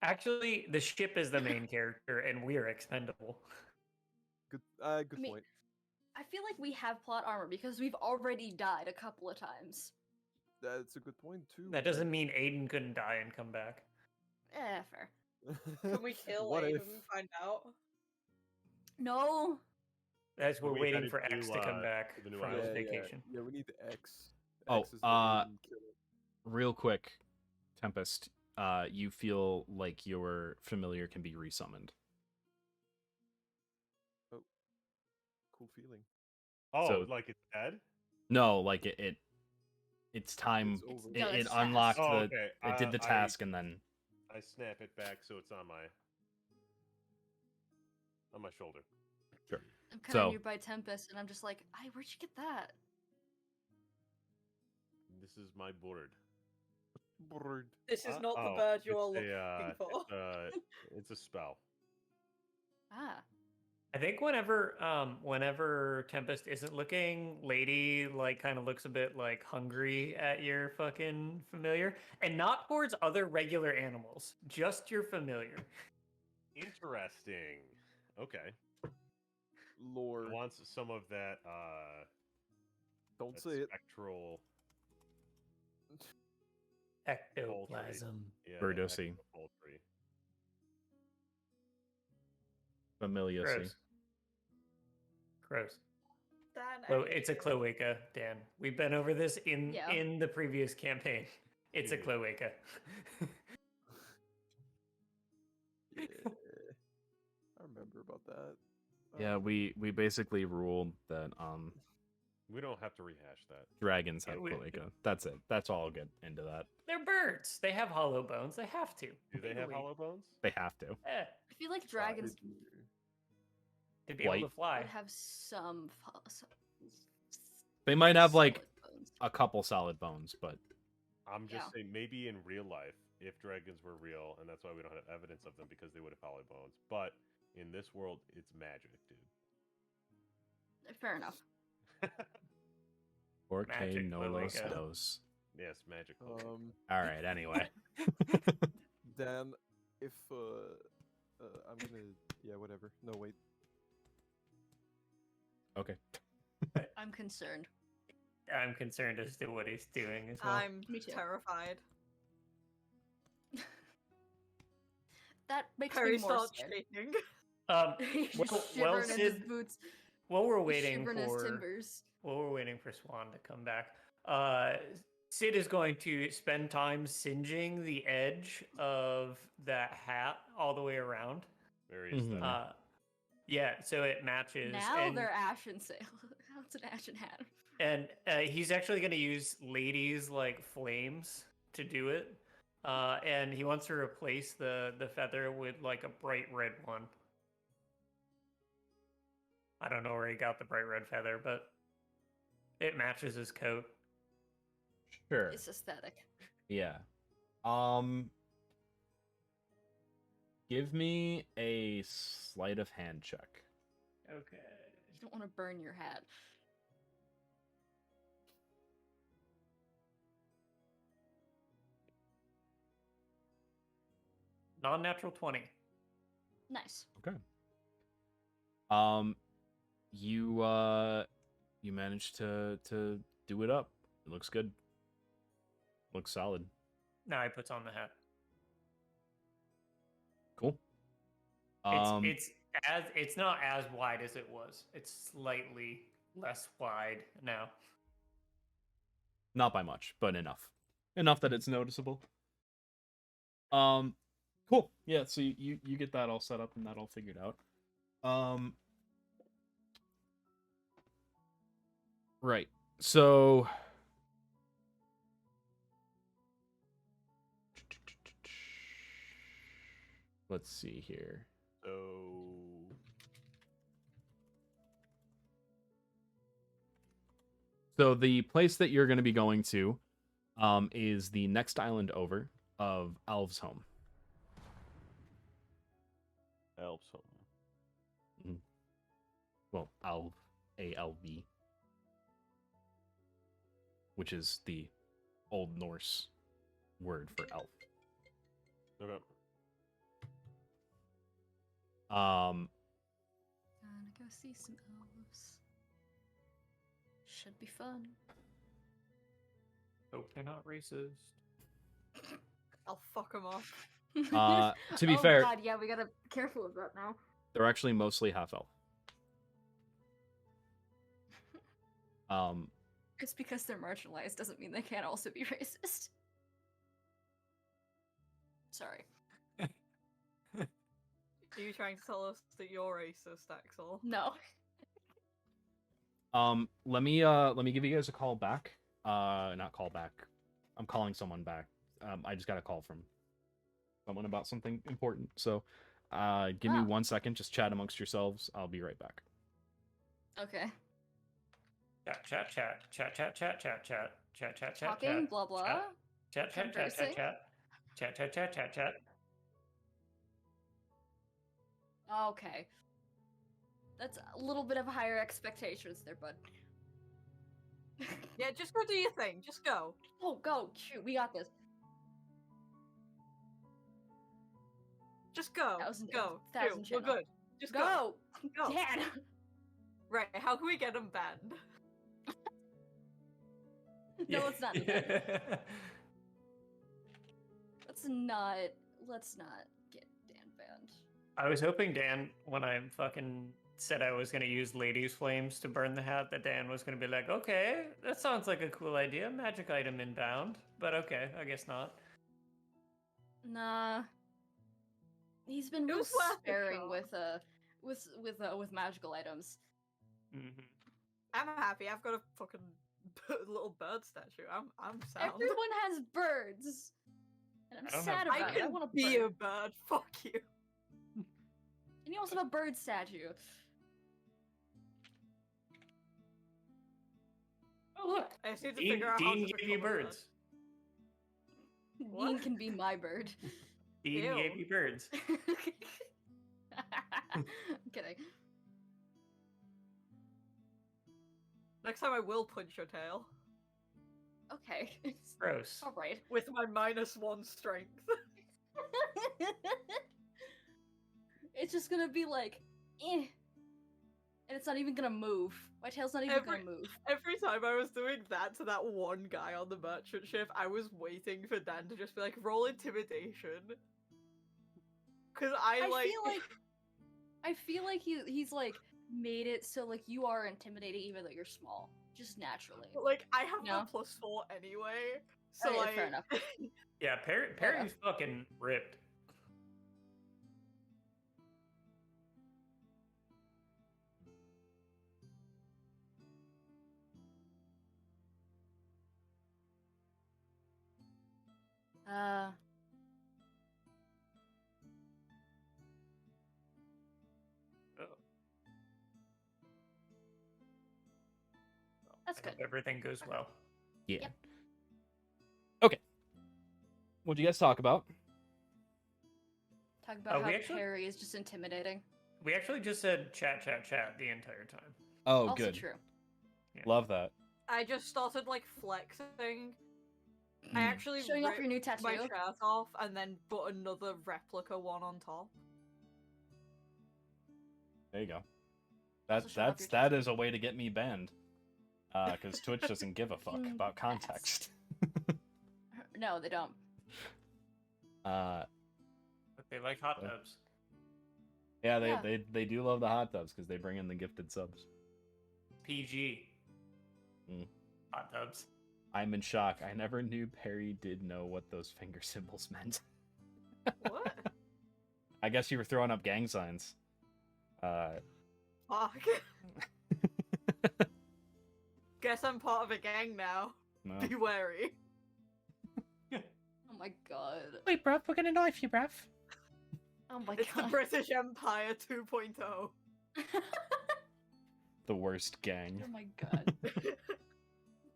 Actually, the ship is the main character and we are expendable. Good, good I mean, point. I feel like we have plot armor because we've already died a couple of times. That's a good point too. That doesn't mean Aiden couldn't die and come back. Fair. Can we kill What Aiden if? and find out? No. As we're we waiting headed for X to, to come back to the new from island? his vacation. Yeah, we need the X. Oh, X is the main killer. Real quick, Tempest, you feel like your familiar can be resummoned. Cool feeling. Oh, So- like it's dead? No, like it's time. It's over. It, done it its task. unlocked Oh, the. okay. It did the task and then. I snap it back so it's on my shoulder. I'm kind So- of nearby Tempest, and I'm just like, where'd you get that? This is my board. Bird. This is not the Oh, bird you're it's looking a, for. it's a spell. Ah. I think whenever Tempest isn't looking, Lady like kind of looks a bit like hungry at your fucking familiar, and not towards other regular animals, just your familiar. Interesting. Okay. Lore. Wants some of that Don't that say it. spectral Ectoplasm. yeah, Birdosi. poultry. Familiar. Gross. Gross. Dan, Well, it's a cloaca, Dan. We've been over this Yeah. in the previous campaign. It's a Yeah. cloaca. Yeah. I remember about that. Yeah, we basically ruled that We don't have to rehash that. dragons Yeah, have we- cloaca. That's it. That's all. I'll get into that. They're birds. They have hollow bones. They have to. Do they have Legally. hollow bones? They have to. I feel like dragons To be able to White. fly. would have some. They might have like solid bones. a couple solid bones, but I'm just Yeah. saying, maybe in real life, if dragons were real, and that's why we don't have evidence of them because they would have hollow bones. But in this world, it's magic, dude. Fair enough. 4K Magic no los cloaca. dos. Yes, magic. All right. Anyway. Dan, if I'm gonna, yeah, whatever. No, wait. Okay. I'm concerned. I'm concerned as to what he's doing as well. I'm Me too. terrified. That makes Perry me more starts scared. shaking. He's Well- just well, shivering in his Sid- boots. while we're He's waiting shivering his for timbers. Swan to come back, Sid is going to spend time singeing the edge of that hat all the way around. Very Mhm. aesthetic. Yeah, so it matches. Now and, they're ashen sail. Now it's an ashen hat. and he's actually going to use Lady's like flames to do it. And he wants to replace the feather with like a bright red one. I don't know where he got the bright red feather, but it matches his coat. Sure. It's aesthetic. Yeah. Give me a sleight of hand check. Okay. You don't want to burn your hat. Non-natural 20. Nice. You managed to do it up. It looks good. Looks solid. Now he puts on the hat. Cool. It's not as wide as it was. It's slightly less wide now. Not by much, but enough. Enough that it's noticeable. Cool. Yeah, so you get that all set up and that all figured out. Right. So let's see here. So the place that you're going to be going to is the next island over of Alv's Home. Elves home. Well, alv, A-L-V, which is the Old Norse word for elf. Okay. Um, Gonna go see some elves. Should be fun. Hope they're not racist. I'll fuck them up. to be oh fair, God, yeah, we gotta be careful of that now. they're actually mostly half elf. Just because they're marginalized doesn't mean they can't also be racist. Sorry. Are you trying to tell us that you're racist, Axel? No. Let me give you guys a call back. Not call back. I'm calling someone back. I just got a call from someone about something important. So, give me 1 second. Just chat amongst yourselves. I'll be right back. Okay. Chat. Talking, blah blah. Chat. Conversing. Chat. Okay. That's a little bit of higher expectations there, bud. Yeah, just go do your thing. Just go. Oh, go. Shoot, we got this. Just go. Thousand Shoot, we're channel. good. Just Go! Go. Dad! Right, how can we get him banned? No, let's not do that. Let's not get Dan banned. I was hoping Dan, when I fucking said I was gonna use ladies' flames to burn the hat, that Dan was gonna be like, okay, that sounds like a cool idea, magic item inbound. But okay, I guess not. Nah. He's been It real was worth a sparing shot. with magical items. Mm-hmm. I'm happy. I've got a fucking little bird statue. I'm sound. Everyone has birds. And I'm I don't sad have about I it. I can want a be a bird. bird. Fuck you. And you also have a bird statue. Oh look, I just need to Dean, figure out how Dean to gave you become a bird. birds. What? Dean can be my bird. Dean Ew. gave you birds. I'm kidding. Next time I will punch your tail Okay. Gross. Alright. with my -1 strength. It's just gonna be like, eh. And it's not even gonna move. My tail's not even gonna move. Every time I was doing that to that one guy on the merchant ship, I was waiting for Dan to just be like, roll intimidation. Cause I feel like he's like made it so like you are intimidating even though you're small. Just naturally. like I have No. a +4 anyway. So Okay, like fair enough. Yeah, Perry's fucking ripped. That's I good. hope everything goes well. Yeah. Yep. Okay. What'd you guys talk about? Talk about how we actually- Perry is just intimidating. We actually just said chat the entire time. Oh, Also good. true. Love that. I just started like flexing. I Mm. actually Showing off your new ripped my tattoo. shirt off and then put another replica one on top. There you go. Also show off your That is a way to get me banned. Because Twitch doesn't give a fuck Mm, about context. No, they don't. But they like hot Yeah. tubs. Yeah, Yeah. they do love the hot tubs because they bring in the gifted subs. PG. Mm. Hot tubs. I'm in shock. I never knew Perry did know what those finger symbols meant. What? I guess you were throwing up gang signs. Fuck. Guess I'm part of a gang now. No. Be wary. Oh my god. Wait, bruv, we're gonna knife you, bruv. Oh my It's the god. British Empire 2.0. The worst gang. Oh my god.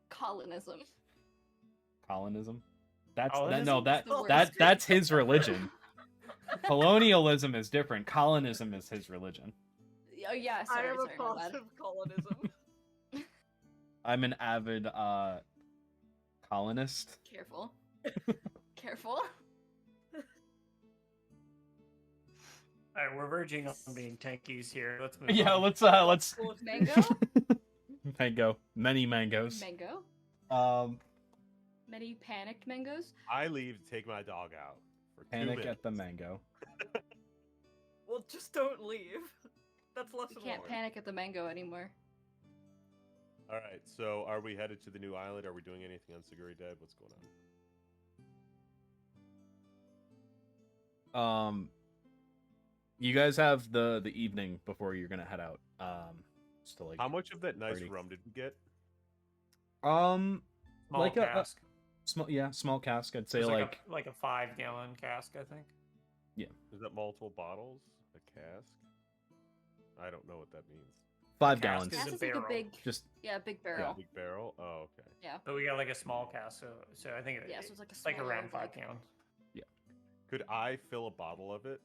Colonism. Colonism. That's Colonism no is that the that worst. that's his religion. Colonialism is different. Colonism is his religion. Oh yeah, I sorry, am sorry, a my part bad. of colonism. I'm an avid colonist. Careful. Careful. Alright, we're verging on being tankies here. Let's move Yeah, on. let's Mango? mango. Many mangoes. Mango? Um, Many panicked mangoes? I leave to take my dog out for 2 panic minutes. at the mango. Well, just don't leave. That's less We of can't panic at the mango anymore. All right, so are we headed to the new island? Are we doing anything on Siguri Dead? What's going on? You guys have the evening before you're gonna head out. Just to like How much of that nice party. rum did we get? Small like a cask. small cask. I'd say It's like like a 5-gallon cask, I think. Is that multiple bottles? A cask? I don't know what that means. 5 cask gallons. is Cass a is like a barrel. big, Just yeah, big Yeah, barrel. big barrel. Oh, okay. Yeah. But we got like a small cask, so I think Yeah, so it's like a it's like smaller, around 5 like- gallons. Could I fill a bottle of it?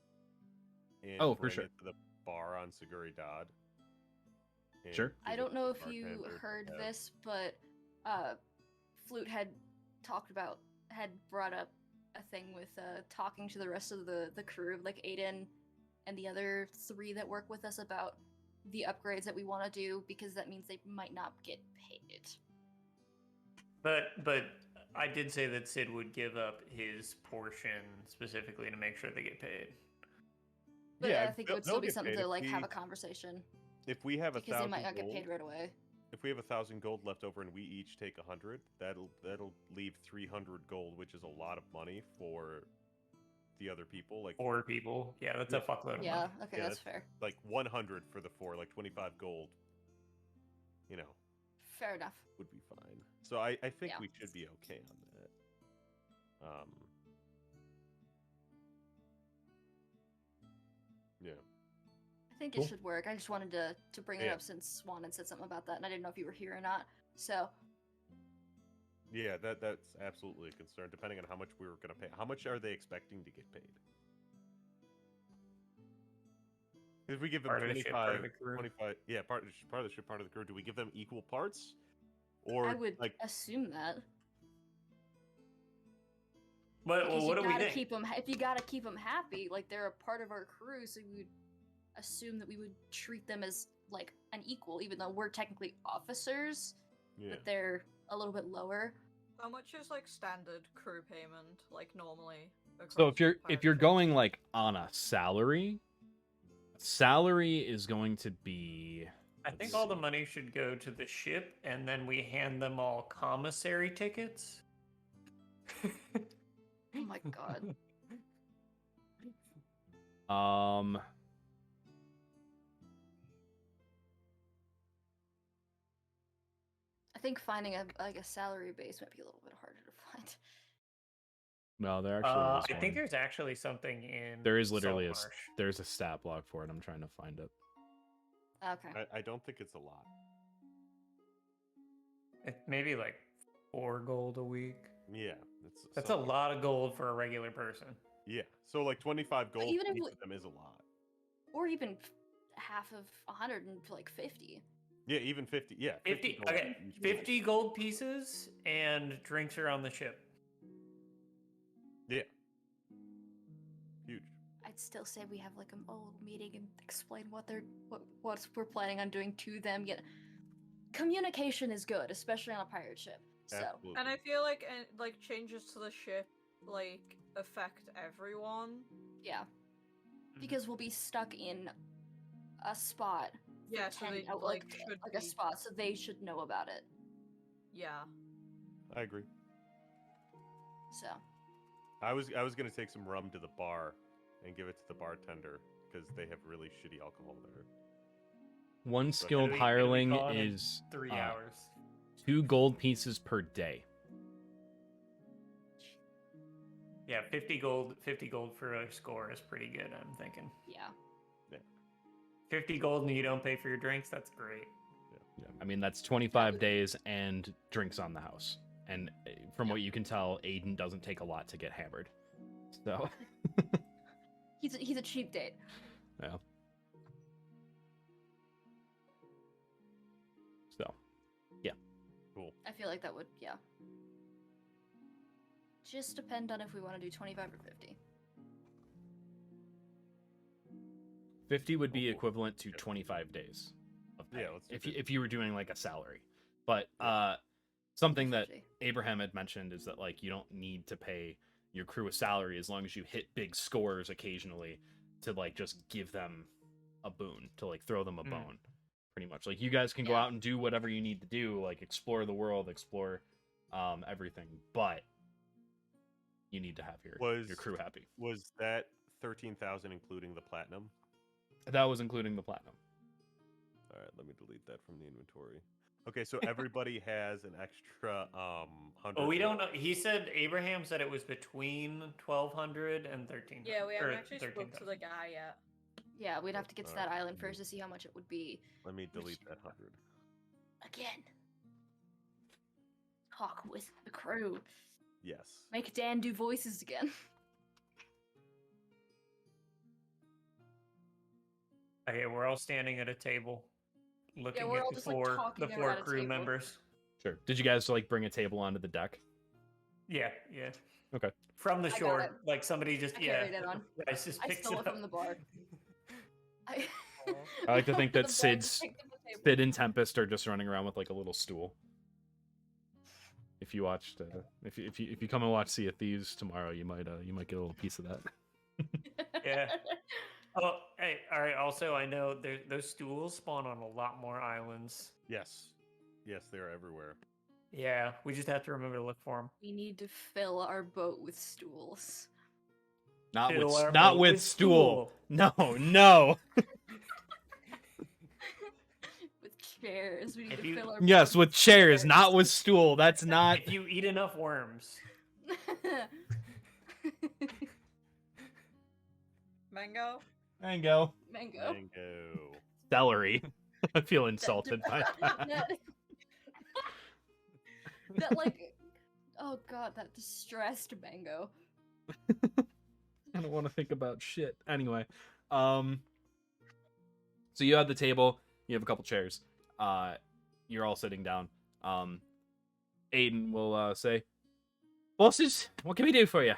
And Oh, for bring sure. it to the bar on Siguri Dad. and Sure. give I it don't to know the if you bartender? heard Yeah. this, but Flute had brought up a thing with talking to the rest of the crew, like Aiden and the other 3 that work with us about the upgrades that we want to do, because that means they might not get paid. But I did say that Sid would give up his portion specifically to make sure they get paid. But Yeah, I think it they'll- would still they'll be get something paid to if like have we- a conversation, If we have because they might not get paid right away. If we have 1,000 gold left over and we each take 100, that'll leave 300 gold, which is a lot of money for the other people. Like 4 people. Yeah, that's a fuckload of Yeah, money. okay, Yeah, that's fair. like 100 for the 4, like 25 gold. You know, Fair enough. would be fine. So I think Yeah. we should be okay on that. Yeah. I think Cool. it should work. I just wanted to bring it Yeah. up since Swan had said something about that, and I didn't know if you were here or not. So Yeah, that's absolutely a concern, depending on how much we were going to pay. How much are they expecting to get paid? If we give them Part of the ship, part of 25, the crew. 25, yeah, part of the ship, part of the crew, do we give them equal parts? Or I would like, assume that. But Because well, what you do we gotta think? keep them. If you gotta keep them happy, like they're a part of our crew, so we would assume that we would treat them as like an equal, even though we're technically officers, yeah. but they're a little bit lower. How much is like standard crew payment, like normally? so across if you're pirate going ships? like on a salary is going to be I think all the money should go to the ship, and then we hand them all commissary tickets. Oh my god. I think finding a salary base might be a little bit harder to find. no, there actually I is think one. there's actually something in. There is literally Saltmarsh. there's a stat block for it. I'm trying to find it. Okay. I don't think it's a lot. Maybe like 4 gold a week. Yeah, That's a something- lot of gold for a regular person. Yeah, so like 25 gold even for if each we- of them is a lot. Or even half of 100 and like 50. Yeah, even 50. Yeah, 50. gold Okay, for each 50 gold pieces and drinks are on the ship. Yeah. Huge. I'd still say we have like a little meeting and explain what we're planning on doing to them. Yet communication is good, especially on a pirate ship. So Absolutely. And I feel like changes to the ship like affect everyone. yeah, because we'll be stuck in a spot. for Yeah, so 10 they out, like like should a be- spot, so they should know about it. Yeah. I agree. So I was going to take some rum to the bar and give it to the bartender because they have really shitty alcohol there. One So skilled it'll be hireling gone in is 3 uh, hours. 2 gold pieces per day. Yeah, 50 gold for a score is pretty good, I'm thinking. yeah, 50 gold and you don't pay for your drinks, that's great. Yeah, I mean that's 25 days and drinks on the house. And from what you can tell, Aiden doesn't take a lot to get hammered. So He's a cheap date. Yeah. So, Cool. I feel like that would, yeah. Just depend on if we want to do 25 or 50. 50 would be Oh, equivalent to yeah. 25 days of pay Yeah, let's do if you were doing like a salary. But Yeah. something that 50. Abraham had mentioned is that like you don't need to pay your crew a salary as long as you hit big scores occasionally to like just give them a boon, to like throw them a bone. Pretty much. Like you guys can go Yeah. out and do whatever you need to do, like explore the world, explore everything, but you need to have your crew happy. Was that 13,000 including the platinum? That was including the platinum. All right, let me delete that from the inventory. Okay, so everybody has an extra 100. Well, we don't know. He said Abraham said it was between 1,200 and 1,300. Yeah, we haven't or actually spoke to the 13,000. guy yet. Yeah, we'd have to get to that Alright, island first to see how much it would be. Let me delete that 100. Again. Talk with the crew. Yes. Make Dan do voices again. Okay, we're all standing at a table, looking we're at all the just, like, four talking the around four a crew table. members. Sure. Did you guys like bring a table onto the deck? Yeah. Okay. From the I got shore, it. like somebody just I carried it on. Rice just I picks stole it up from the bar. I like to think that The bag Sid's picked up the table. Sid and Tempest are just running around with like a little stool. If you watched, if you come and watch Sea of Thieves tomorrow, you might get a little piece of that. Yeah. Oh, hey, all right. Also, I know those stools spawn on a lot more islands. Yes. Yes, they're everywhere. Yeah, we just have to remember to look for them. We need to fill our boat with stools. Not Fill our not boat with with stool. No. With chairs. We need If to you- fill our Yes, boat with chairs, not with stool. That's not. If you eat enough worms. Mango? Mango. Mango. Mango. Celery. I feel insulted by that. That like, oh god, that distressed mango. I don't want to think about shit. Anyway, so you have the table. You have a couple chairs. You're all sitting down. Aiden will say, "Bosses, what can we do for you?"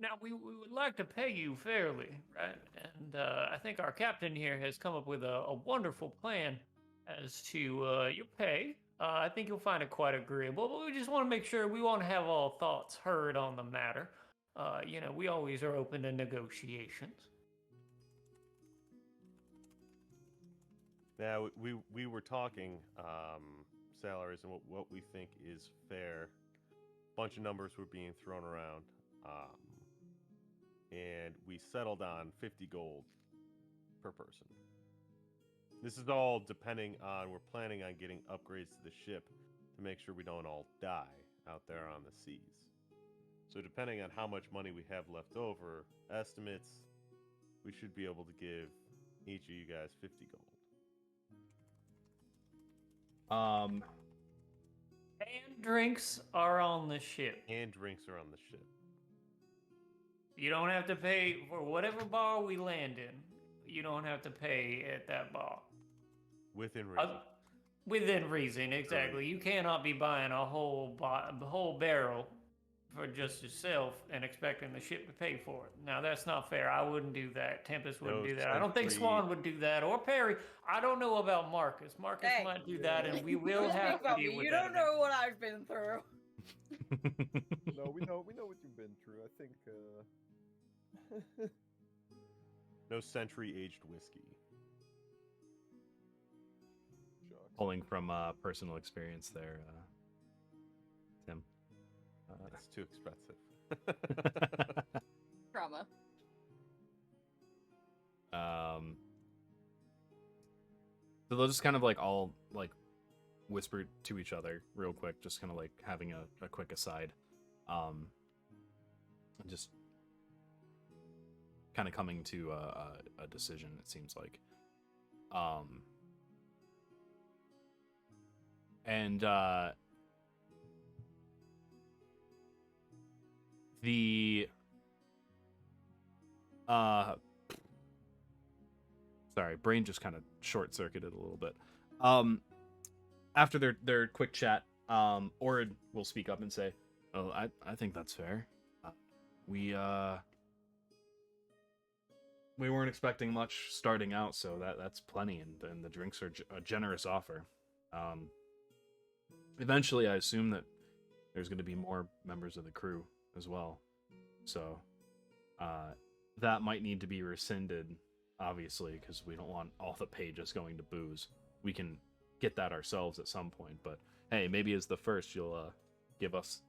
Now we would like to pay you fairly, right? And I think our captain here has come up with a wonderful plan as to your pay. I think you'll find it quite agreeable, but we just want to make sure we want to have all thoughts heard on the matter. We always are open to negotiations. Now we were talking salaries and what we think is fair. Bunch of numbers were being thrown around, and we settled on 50 gold per person. This is all depending on, we're planning on getting upgrades to the ship to make sure we don't all die out there on the seas. So depending on how much money we have left over, estimates, we should be able to give each of you guys 50 gold. And drinks are on the ship. And drinks are on the ship. You don't have to pay for whatever bar we land in. You don't have to pay at that bar. Within reason. Within reason, exactly. You cannot be buying a whole barrel for just yourself and expecting the ship to pay for it. Now, that's not fair. I wouldn't do that. Tempest wouldn't No, do that. I don't think simply- Swan would do that. Or Perry. I don't know about Marcus. Marcus Hey. might do that, and we will Don't have speak to about deal me. with You that. don't know what I've been through. No, we know what you've been through. I think. No century-aged whiskey. Shucks. Pulling from personal experience there, Tim. It's too expensive. Trauma. So they'll just kind of like all like whisper to each other real quick, just kind of like having a quick aside, and just kind of coming to a decision. It seems like, and the Sorry, brain just kind of short circuited a little bit. After their quick chat, Orid will speak up and say, "Oh, I think that's fair. We weren't expecting much starting out, so that's plenty, and the drinks are a generous offer. Eventually, I assume that there's going to be more members of the crew as well, so that might need to be rescinded, obviously, because we don't want all the pay just going to booze. We can get that ourselves at some point, but hey, maybe as the first, you'll give us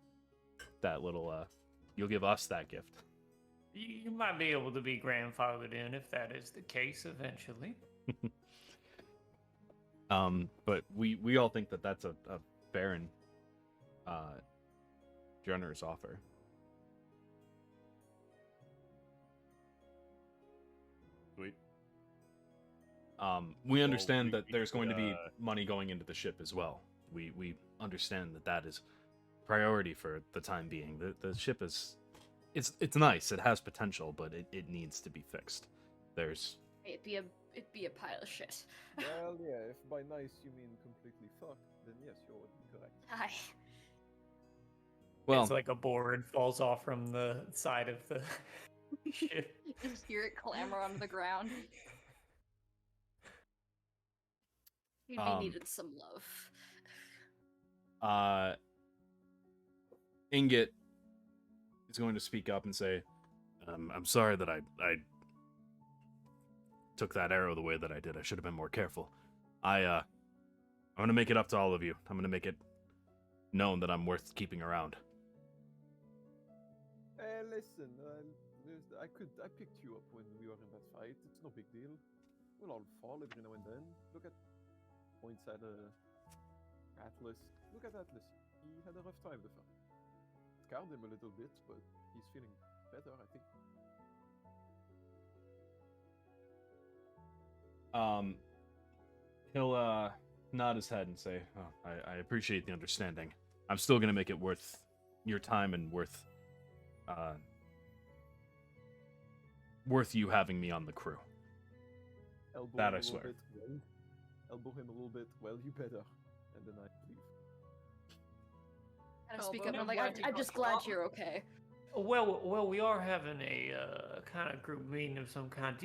that little you'll give us that gift." You might be able to be grandfathered in if that is the case eventually. But we all think that that's a fair and generous offer. Sweet. We understand we that there's going to be could, money going into the ship as well. We understand that is priority for the time being. The ship is it's nice. It has potential, but it needs to be fixed. There's It'd be a pile of shit. Well, yeah, if by nice you mean completely fucked, then yes, you would be correct. Hi. well, It's like a board falls off from the side of the ship. You just hear it clamber onto the ground. He needed some love. Ingot is going to speak up and say, "I'm sorry that I took that arrow the way that I did. I should have been more careful. I'm gonna make it up to all of you. I'm gonna make it known that I'm worth keeping around." Listen, I picked you up when we were in that fight. It's no big deal. We'll all fall every now and then. Look at points at Atlas. Look at Atlas. He had a rough time with her. Scarred him a little bit, but he's feeling better, I think. He'll nod his head and say, "Oh, I appreciate the understanding. I'm still gonna make it worth your time and worth you having me on the crew." Elbow That him I a little swear. bit, well, elbow him a little bit. Well, you better. And then I leave. Kind of speak Elbow up. I'm him like, when he I'm got just glad shot. you're okay. Well, we are having a kind of group meeting of some kind.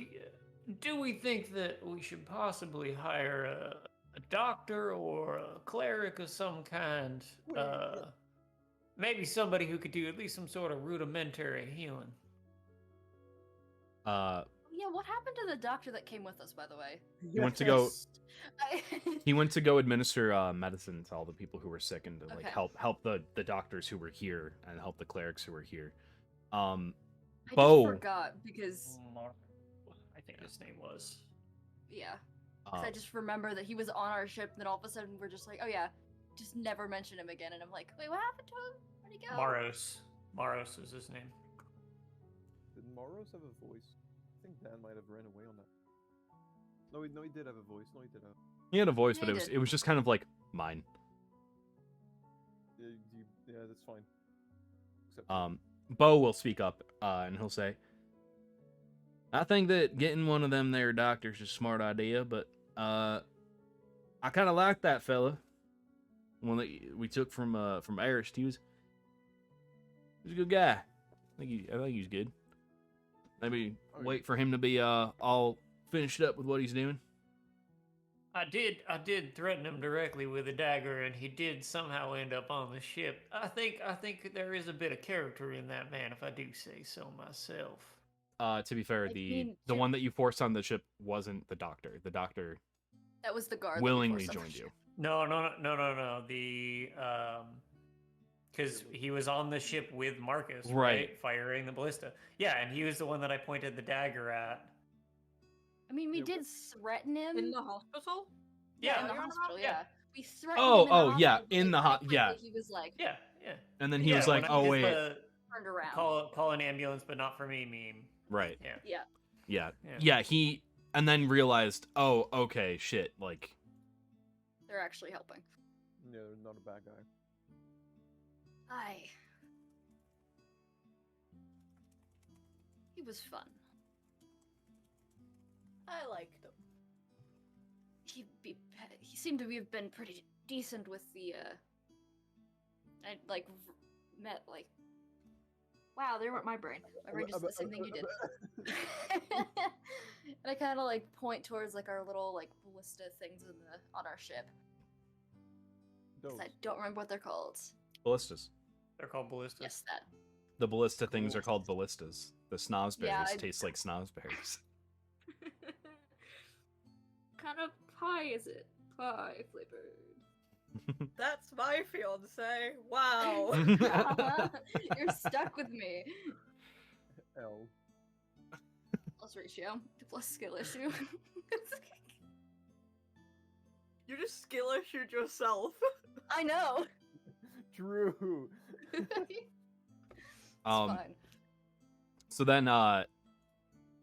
Do we think that we should possibly hire a doctor or a cleric of some kind? Maybe somebody who could do at least some sort of rudimentary healing. Yeah, what happened to the doctor that came with us, by the way? He went to go. Yes. He went to go administer medicine to all the people who were sick and to like Okay. help the doctors who were here and help the clerics who were here. I Bo, just forgot because I think his name was. yeah, 'cause I just remember that he was on our ship, and then all of a sudden we're just like, oh yeah, just never mention him again, and I'm like, wait, what happened to him? Where'd he go? Maros. Maros is his name. Did Moros have a voice? I think Dan might have ran away on that. No, he did have a voice. No, he did have. he had a voice, Yeah, but he it was did. it was just kind of like mine. Yeah, that's fine. Except Bo will speak up and he'll say, "I think that getting one of them there doctors is a smart idea, but I kind of like that fella. One that we took from Arist. He's a good guy. I think he's good. Maybe Oh, wait for him to be all finished up with what he's doing." I did threaten him directly with a dagger, and he did somehow end up on the ship. I think there is a bit of character in that man, if I do say so myself. To be fair, I the mean, the to- one that you forced on the ship wasn't the doctor. The doctor That was the guard. that we willingly forced on the joined you. ship. No. The because he was on the ship with Marcus, Right. right? Firing the ballista. Yeah, and he was the one that I pointed the dagger at. I mean, we Yeah, did threaten him. In the hospital? Yeah, in the you're on hospital. about- Yeah, we threatened Oh, him. oh, yeah, hospital, in but the quickly yeah. He was like yeah. And then he Yeah, was like, when I "Oh did wait, the turned around. call an ambulance, but not for me meme. right, Yeah. Yeah. yeah, Yeah. yeah." He and then realized, "Oh, okay, shit." Like, They're actually helping. no, not a bad guy. He was fun. liked him. He seemed to have been pretty decent with the I like met like wow, they weren't my brain. My brain just did the same thing you did. And I kind of like point towards like our little like ballista things on our ship. 'Cause I don't remember what they're called. Ballistas. They're called ballistas. Yes, that. The ballista things are called ballistas. The snozberries Yeah, taste like snozberries. Kind of pie is it? Pie flavored. That's my fiance. Wow. You're stuck with me. L. Plus ratio. Plus skill issue. You just skill issued yourself. I know. True. It's Um, fine. So then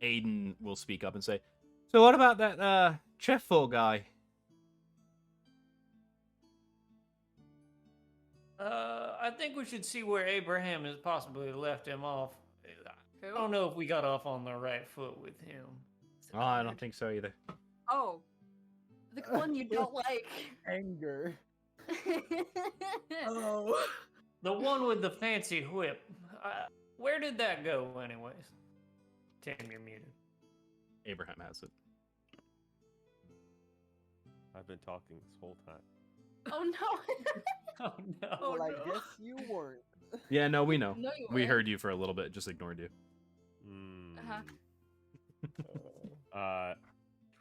Aiden will speak up and say, "So what about that Treffel guy?" I think we should see where Abraham has possibly left him off. I don't know if we got off on the right foot with him. Oh, I don't think so either. Oh, The one you don't like. Anger. oh. The one with the fancy whip. Where did that go, anyways? Tim, you're muted. Abraham has it. I've been talking this whole time. Oh no. Oh no. Oh, Well, I no. guess you weren't. Yeah, no, we know. No, you We weren't. heard you for a little bit, just ignored you.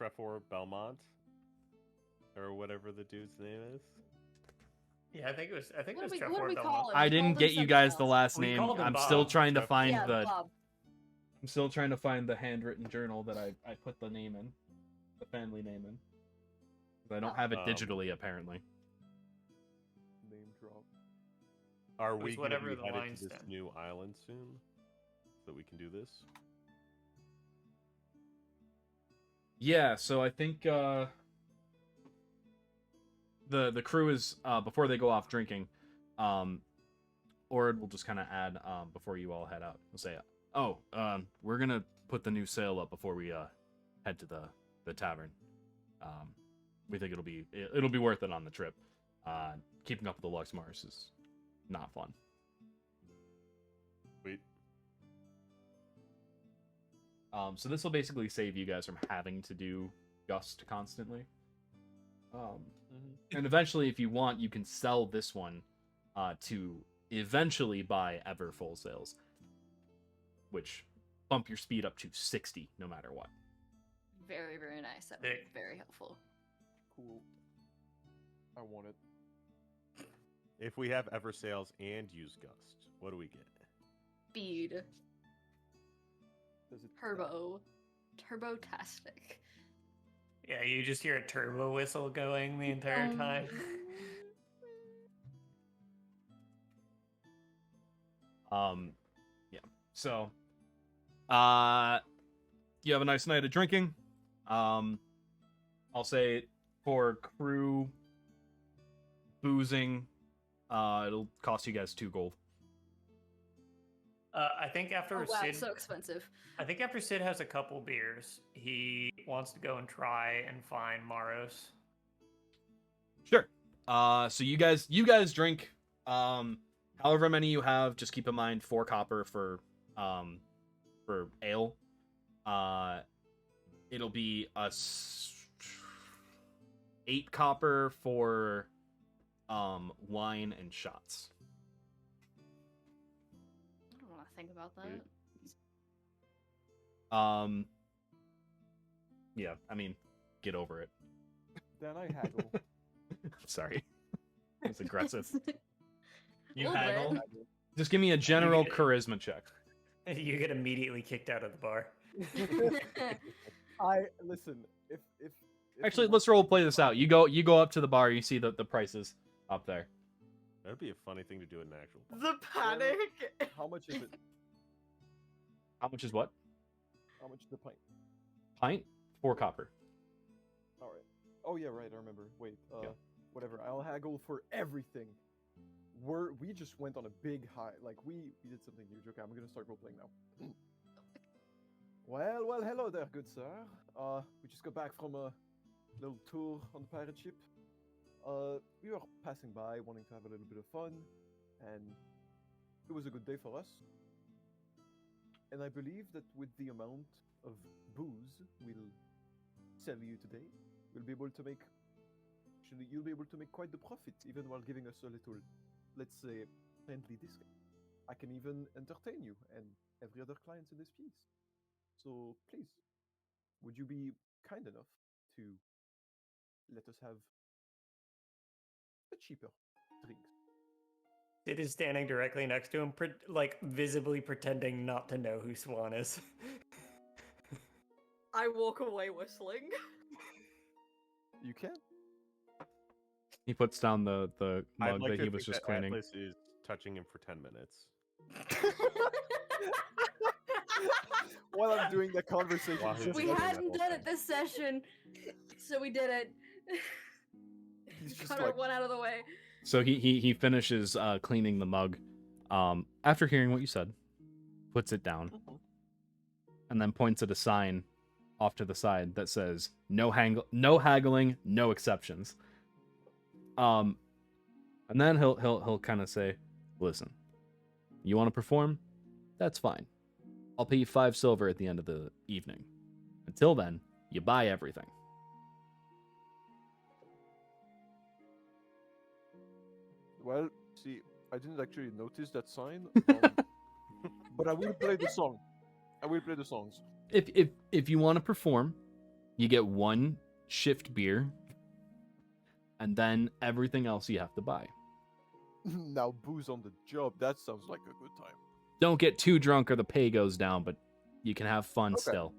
Trefor Belmont, or whatever the dude's name is. Yeah, I think it was. I think What it was do we Trevor call Belmont. him? I We didn't called him get you something guys the else. last We name. called him I'm Bob. still trying to Trev- find Yeah, the. Bob. I'm still trying to find the handwritten journal that I put the name in, the family name in. 'Cause I don't have it digitally apparently. Name drop. Are was we going to whatever be the headed lines to this said. new island soon, so we can do this? Yeah, so I think the crew is before they go off drinking, Ord will just kind of add before you all head out. He'll say, we're gonna put the new sail up before we head to the tavern. We think it'll be worth it on the trip. Keeping up with the Luxmars is not fun. Sweet. So this will basically save you guys from having to do Gust constantly. And eventually, if you want, you can sell this one to eventually buy Ever Full Sails, which bump your speed up to 60 no matter what. Very, very nice. That would be Sick. very helpful. Cool. I want it. If we have Ever Sales and use Gust, what do we get? Speed. Does it Turbo-tastic. Yeah, you just hear a turbo whistle going the entire time. Yeah. So, you have a nice night of drinking. I'll say for crew boozing, it'll cost you guys 2 gold. I think after Oh wow, Sid, it's so expensive. I think after Sid has a couple beers, he wants to go and try and find Maros. Sure. So you guys drink, however many you have. Just keep in mind 4 copper for ale. It'll be 8 copper for wine and shots. I don't want to think about that. Sweet. Yeah, I mean, get over it. Then I haggle. Sorry. It's aggressive. You Little bit. haggle. Just give me a general get it. charisma check. You get immediately kicked out of the bar. I listen. If Actually, we let's role play this out. You go up to the bar, you see the prices up there. That'd be a funny thing to do in an actual. The panic. How much is it? How much is what? How much is the pint? Pint? 4 copper. All right. Oh yeah, right. I remember. Wait. Yeah. Whatever. I'll haggle for everything. We just went on a big high. Like we did something huge. Okay, I'm gonna start role playing now. Well, hello there, good sir. We just got back from a little tour on the pirate ship. We were passing by, wanting to have a little bit of fun, and it was a good day for us. And I believe that with the amount of booze we'll sell you today, we'll be able to make. Actually, you'll be able to make quite the profit, even while giving us a little, let's say, friendly discount. I can even entertain you and every other client in this piece. So please, would you be kind enough to let us have the cheaper drinks? Sid is standing directly next to him, like visibly pretending not to know who Swan is. I walk away whistling. You can. He puts down the I'd mug like that to he was think just that cleaning. Atlas is touching him for 10 minutes. While I'm doing the conversation, While he's just We doing like, that hadn't whole done thing. it this session, so we did it. he's just Got like, one out of the way. So he finishes cleaning the mug. After hearing what you said, puts it down, and then points at a sign off to the side that says no haggling, no exceptions. And then he'll kind of say, listen, you want to perform? That's fine. I'll pay you 5 silver at the end of the evening. Until then, you buy everything. well, see, I didn't actually notice that sign, but I will play the song. I will play the songs. If you want to perform, you get 1 shift beer, and then everything else you have to buy. Now, booze on the job, that sounds like a good time. Don't get too drunk or the pay goes down, but you can have fun Okay. still.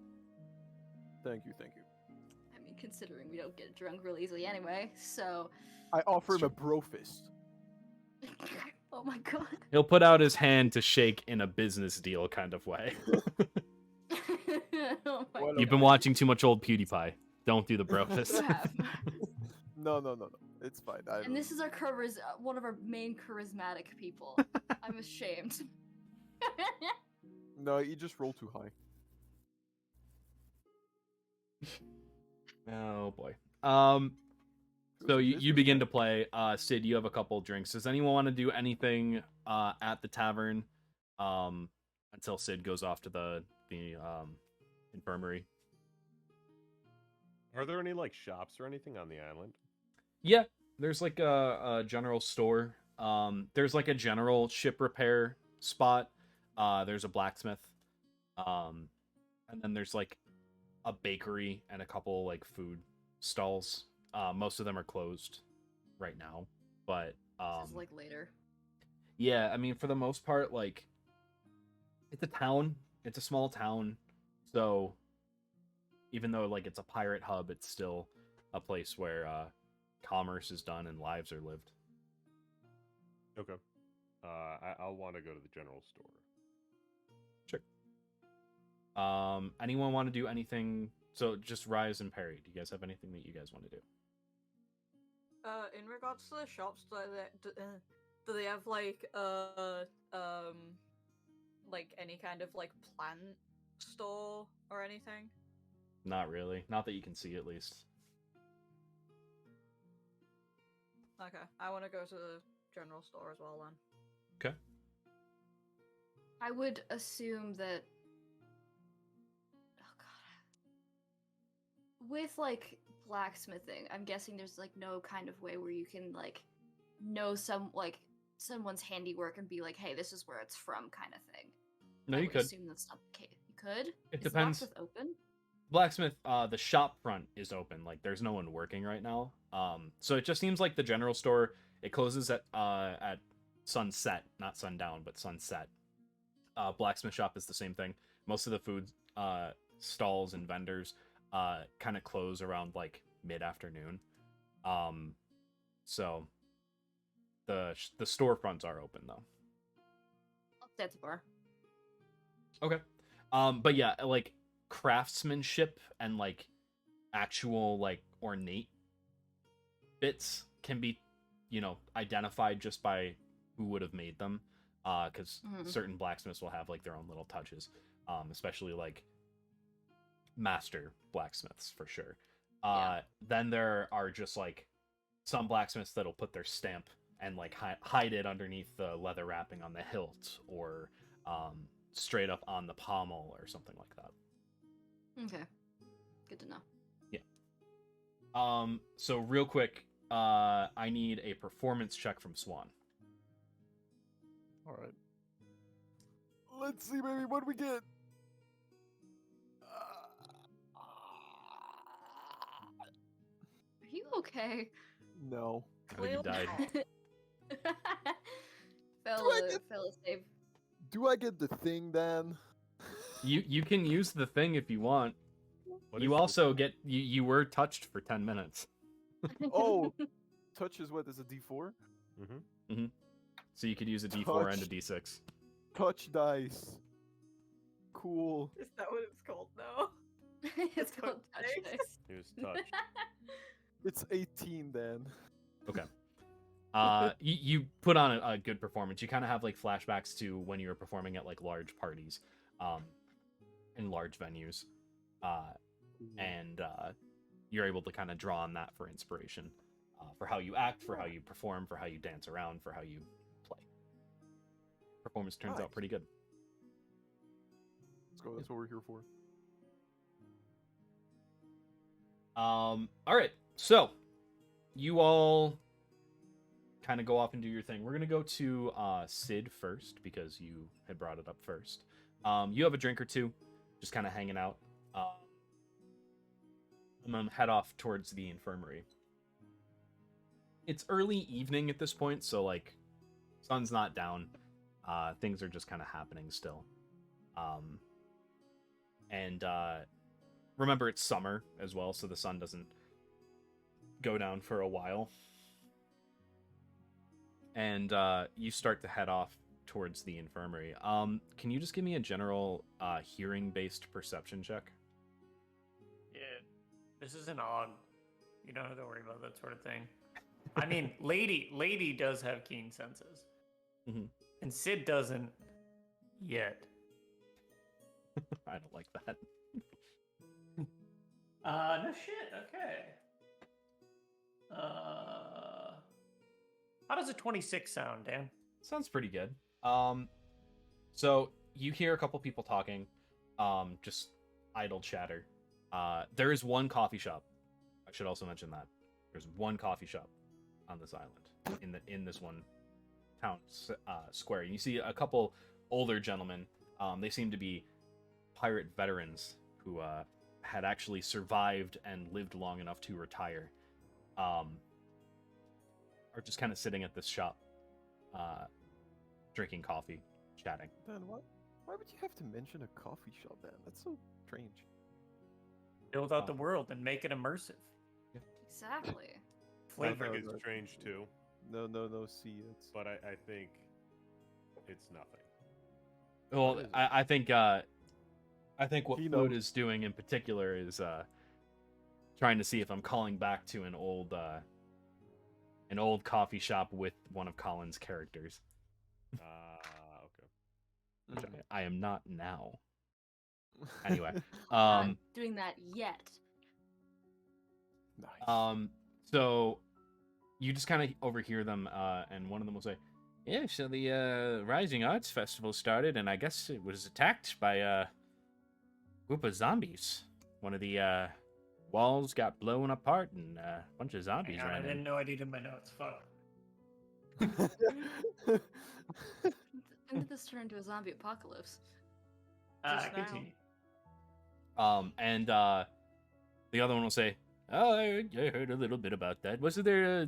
Thank you. I mean, considering we don't get drunk real easily anyway, so. I offer him a bro fist. Oh my god. He'll put out his hand to shake in a business deal kind of way. Oh my Well, You've been watching too much old PewDiePie. Don't do the bro fist. You have. No. It's fine. And this is our one of our main charismatic people. I'm ashamed. No, you just roll too high. Oh boy. It So was a you business begin to trip. play. Sid, you have a couple drinks. Does anyone want to do anything at the tavern until Sid goes off to the infirmary? Are there any like shops or anything on the island? Yeah, there's like a general store. There's like a general ship repair spot. There's a blacksmith. And then there's like a bakery and a couple like food stalls. Most of them are closed right now, but This is like later. yeah, I mean for the most part, like it's a town. It's a small town, so even though like it's a pirate hub, it's still a place where commerce is done and lives are lived. Okay. I'll want to go to the general store. Anyone want to do anything? So just Rhys and Perry. Do you guys have anything that you guys want to do? In regards to the shops, do they have like any kind of like plant store or anything? Not really. Not that you can see, at least. Okay, I want to go to the general store as well then. Okay. I would assume that. Oh god. With like blacksmithing, I'm guessing there's like no kind of way where you can like know someone's handiwork and be like, hey, this is where it's from, kind of thing. No, I you would could. assume that's not the case. You could. It Is depends. the blacksmith open? Blacksmith, the shop front is open. Like, there's no one working right now. So it just seems like the general store, it closes at sunset, not sundown, but sunset. Blacksmith shop is the same thing. Most of the food stalls and vendors kind of close around like mid-afternoon. So the storefronts are open though. I'll stay at the bar. Okay. But yeah, like craftsmanship and like actual like ornate bits can be, identified just by who would have made them. Because certain blacksmiths will have like their own little touches. Especially like master blacksmiths for sure. Yeah. Then there are just like some blacksmiths that'll put their stamp and like hide it underneath the leather wrapping on the hilt, or straight up on the pommel or something like that. Okay. Good to know. So real quick, I need a performance check from Swan. All right. Let's see, baby. What do we get? Are you okay? No. I think you died. Fail I a get- save. Do I get the thing then? You can use the thing if you want. What You is also get you were touched for 10 minutes. Oh, touch is what? Is a D4? Mm-hmm. So you could use a D4 and a Touched. D6. Touch dice. Cool. Is that what it's called now? It's called touch Touch dice. Here's touch. It's 18 then. You put on a good performance. You kind of have like flashbacks to when you were performing at like large parties, in large venues, and you're able to kind of draw on that for inspiration, for how you act, for how you perform, for how you dance around, for how you play. Performance turns out Nice. pretty good. Let's go. That's what we're here for. All right, so you all kind of go off and do your thing. We're gonna go to Sid first because you had brought it up first. You have a drink or two, just kind of hanging out. I'm gonna head off towards the infirmary. It's early evening at this point, so like sun's not down. Things are just kind of happening still. And remember, it's summer as well, so the sun doesn't go down for a while. And you start to head off towards the infirmary. Can you just give me a general hearing-based perception check? Yeah, this isn't odd. You don't have to worry about that sort of thing. I mean, Lady does have keen senses, Mhm. and Sid doesn't yet. I don't like that. No shit. Okay. How does a 26 sound, Dan? Sounds pretty good. So you hear a couple people talking, just idle chatter. There is one coffee shop. I should also mention that there's one coffee shop on this island in this one town square. And you see a couple older gentlemen. They seem to be pirate veterans who had actually survived and lived long enough to retire. Are just kind of sitting at this shop, drinking coffee, chatting. Dan, why would you have to mention a coffee shop, Dan? That's so strange. Build out the world and make it immersive. Exactly. I Flavor. think it's strange too, No, see, it's... but I think it's nothing. Well, What is it? I think what He Float knows. is doing in particular is trying to see if I'm calling back to an old coffee shop with one of Colin's characters, Okay. which I am not now. Anyway, Not doing that yet. Nice. So you just kind of overhear them, and one of them will say, "Yeah, so the Rising Arts Festival started, and I guess it was attacked by a group of zombies. One of the walls got blown apart, and a bunch of zombies Hang on, I ran in." didn't know I needed my notes. Fuck. When did this turn into a zombie apocalypse? Just now. Continue. And the other one will say, "Oh, I heard a little bit about that. Wasn't there a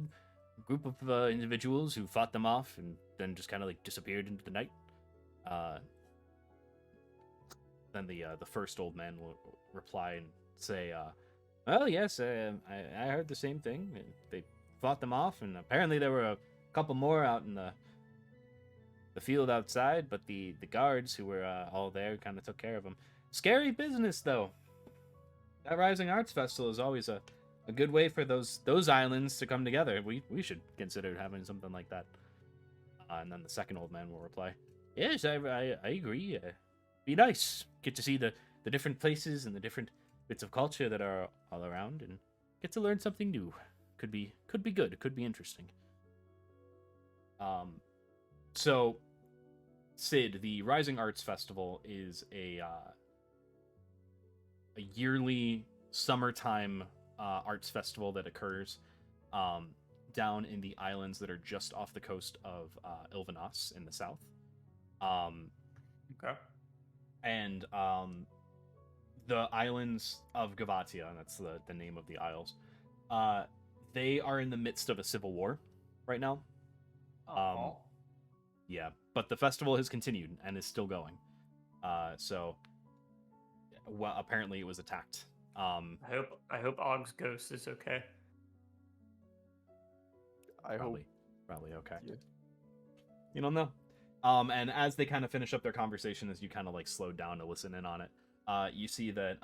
group of individuals who fought them off and then just kind of like disappeared into the night?" Then the first old man will reply and say, "Well, yes, I heard the same thing. They fought them off, and apparently there were a couple more out in the field outside, but the guards who were all there kind of took care of them. Scary business, though. That Rising Arts Festival is always a good way for those islands to come together. We should consider having something like that." And then the second old man will reply, "Yes, I agree. Be nice. Get to see the different places and the different bits of culture that are all around and get to learn something new. Could be good. Could be interesting. So Sid, the Rising Arts Festival is a yearly summertime arts festival that occurs down in the islands that are just off the coast of Ilvanos in the south. Okay. And the islands of Gavatia, that's the name of the isles, they are in the midst of a civil war right now. Yeah, but the festival has continued and is still going. So, well, apparently it was attacked. I hope Og's ghost is okay. I hope. Probably okay. Yeah. You don't know. And as they kind of finish up their conversation, as you kind of like slowed down to listen in on it, you see that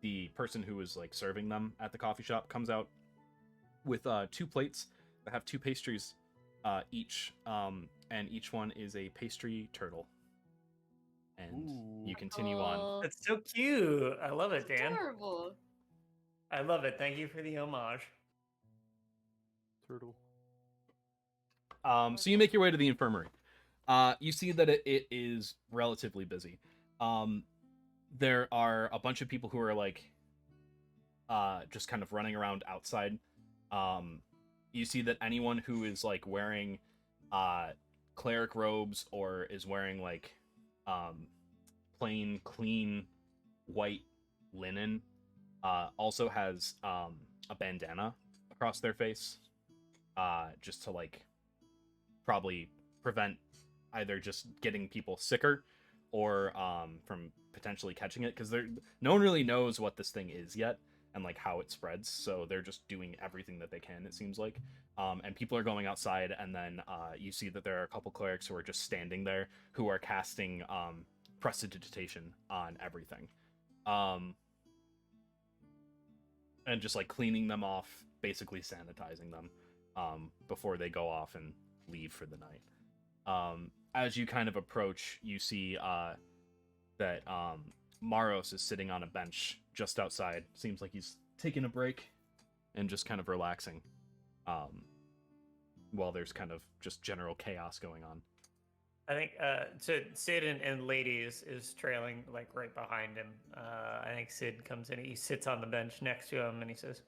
the person who was like serving them at the coffee shop comes out with 2 plates that have 2 pastries each, and each one is a pastry turtle. And you continue on. That's so cute. I love it, Dan. Adorable. I love it. Thank you for the homage. Turtle. So you make your way to the infirmary. You see that it is relatively busy. There are a bunch of people who are like just kind of running around outside. You see that anyone who is like wearing cleric robes or is wearing like plain clean white linen also has a bandana across their face, just to like probably prevent either just getting people sicker or from potentially catching it, because no one really knows what this thing is yet and like how it spreads, so they're just doing everything that they can, it seems like. And people are going outside, and then you see that there are a couple clerics who are just standing there who are casting prestidigitation on everything, and just like cleaning them off, basically sanitizing them before they go off and leave for the night. As you kind of approach, you see that Maros is sitting on a bench just outside. Seems like he's taking a break and just kind of relaxing, while there's kind of just general chaos going on. I think so. Sid and Lady is trailing like right behind him. I think Sid comes in. He sits on the bench next to him, and he says,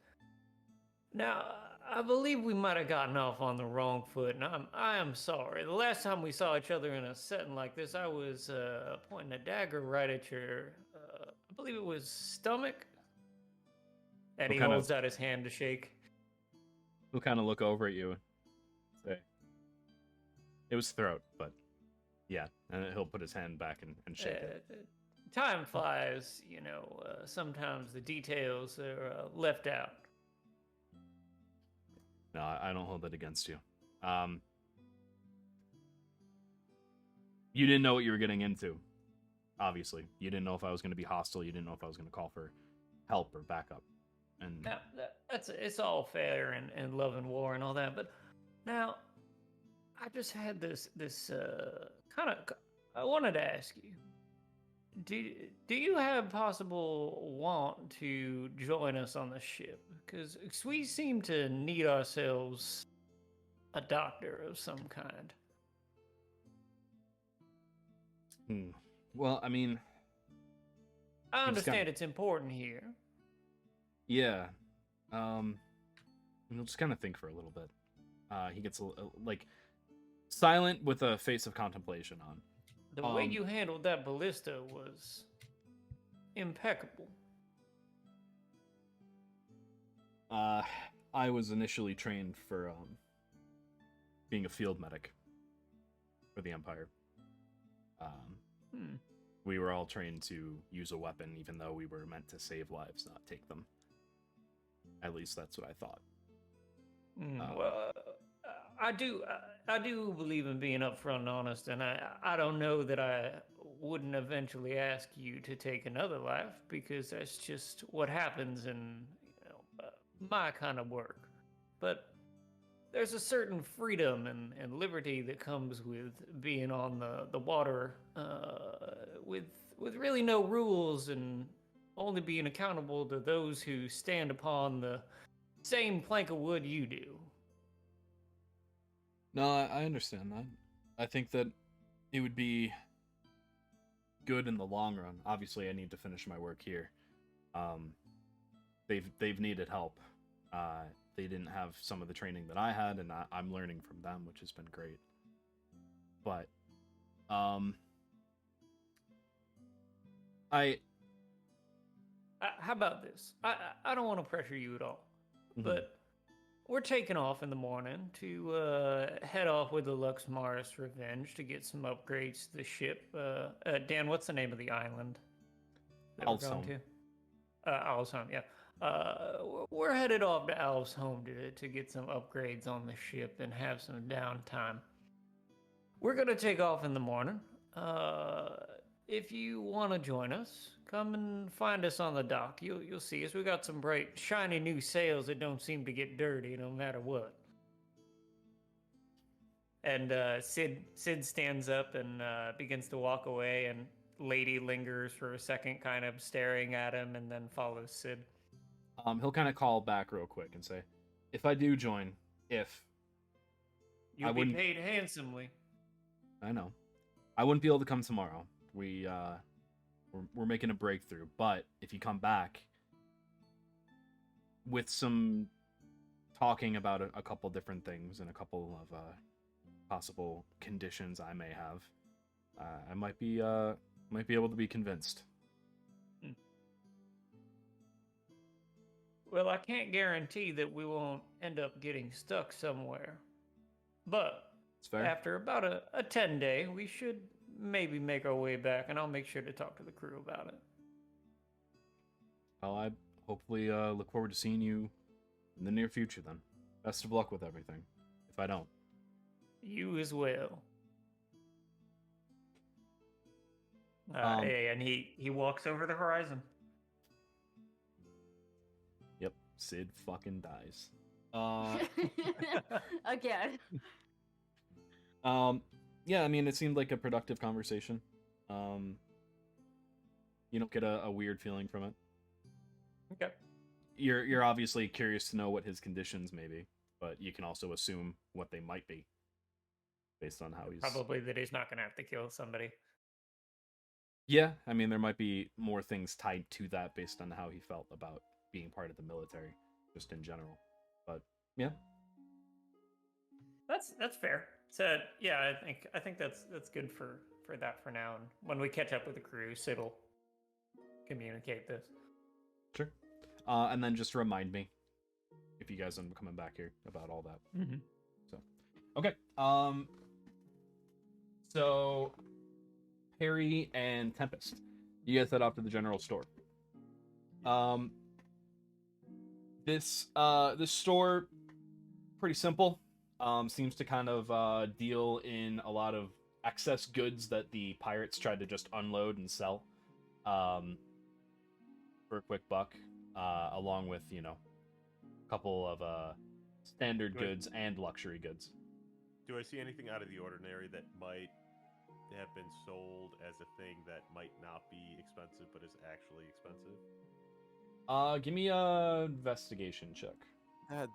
"Now, I believe we might have gotten off on the wrong foot, and I am sorry. The last time we saw each other in a setting like this, I was pointing a dagger right at your, I believe it was stomach." And he holds out his hand to shake. He'll kind of look over at you and say, "It was throat, but yeah." And he'll put his hand back and shake it. Time flies, you know. Sometimes the details are left out. No, I don't hold it against you. You didn't know what you were getting into, obviously. You didn't know if I was going to be hostile. You didn't know if I was going to call for help or backup. And now, it's all fair and love and war and all that, but now I just had this kind of, I wanted to ask you, do you have possible want to join us on the ship? Because we seem to need ourselves a doctor of some kind. Well, I mean, I understand it's important here. Yeah. We'll just kind of think for a little bit. He gets like silent with a face of contemplation on. The way you handled that ballista was impeccable. I was initially trained for being a field medic for the Empire. We were all trained to use a weapon, even though we were meant to save lives, not take them. At least that's what I thought. Well, I do believe in being upfront and honest, and I don't know that I wouldn't eventually ask you to take another life, because that's just what happens in my kind of work. But there's a certain freedom and liberty that comes with being on the water, with really no rules and only being accountable to those who stand upon the same plank of wood you do. No, I understand that. I think that it would be good in the long run. Obviously, I need to finish my work here. They've needed help. They didn't have some of the training that I had, and I'm learning from them, which has been great. But, How about this? I don't want to pressure you at all, but we're taking off in the morning to head off with the Lux Maris Revenge to get some upgrades to the ship. Dan, what's the name of the island that we're going to? Owl's Home, yeah. We're headed off to Owl's Home to get some upgrades on the ship and have some downtime. We're going to take off in the morning. If you want to join us, come and find us on the dock. You'll see us. We got some bright, shiny new sails that don't seem to get dirty no matter what. And Sid stands up and begins to walk away, and Lady lingers for a second, kind of staring at him, and then follows Sid. He'll kind of call back real quick and say, "If I do join, You'll be paid handsomely." I know. I wouldn't be able to come tomorrow. We're making a breakthrough, but if you come back with some talking about a couple different things and a couple of possible conditions I may have, I might be able to be convinced. Well, I can't guarantee that we won't end up getting stuck somewhere, but It's fair. after about a 10-day, we should maybe make our way back, and I'll make sure to talk to the crew about it. Well, I hopefully look forward to seeing you in the near future then. Best of luck with everything, if I don't. You as well. And he walks over the horizon. Yep, Sid fucking dies. Again. Yeah, I mean, it seemed like a productive conversation. You don't get a weird feeling from it. Okay. You're obviously curious to know what his conditions may be, but you can also assume what they might be based on how he's... Probably that he's not going to have to kill somebody. Yeah, I mean, there might be more things tied to that based on how he felt about being part of the military, just in general. But, yeah. That's fair. So yeah, I think that's good for that for now. And when we catch up with the crew, Sid will communicate this. Sure. And then just remind me if you guys end up coming back here about all that. Mm-hmm. So, okay. So Perry and Tempest, you guys head off to the general store. This store, pretty simple. Seems to kind of deal in a lot of excess goods that the pirates tried to just unload and sell for a quick buck, along with, a couple of standard goods and luxury goods. Do I see anything out of the ordinary that might have been sold as a thing that might not be expensive but is actually expensive? Give me a investigation check.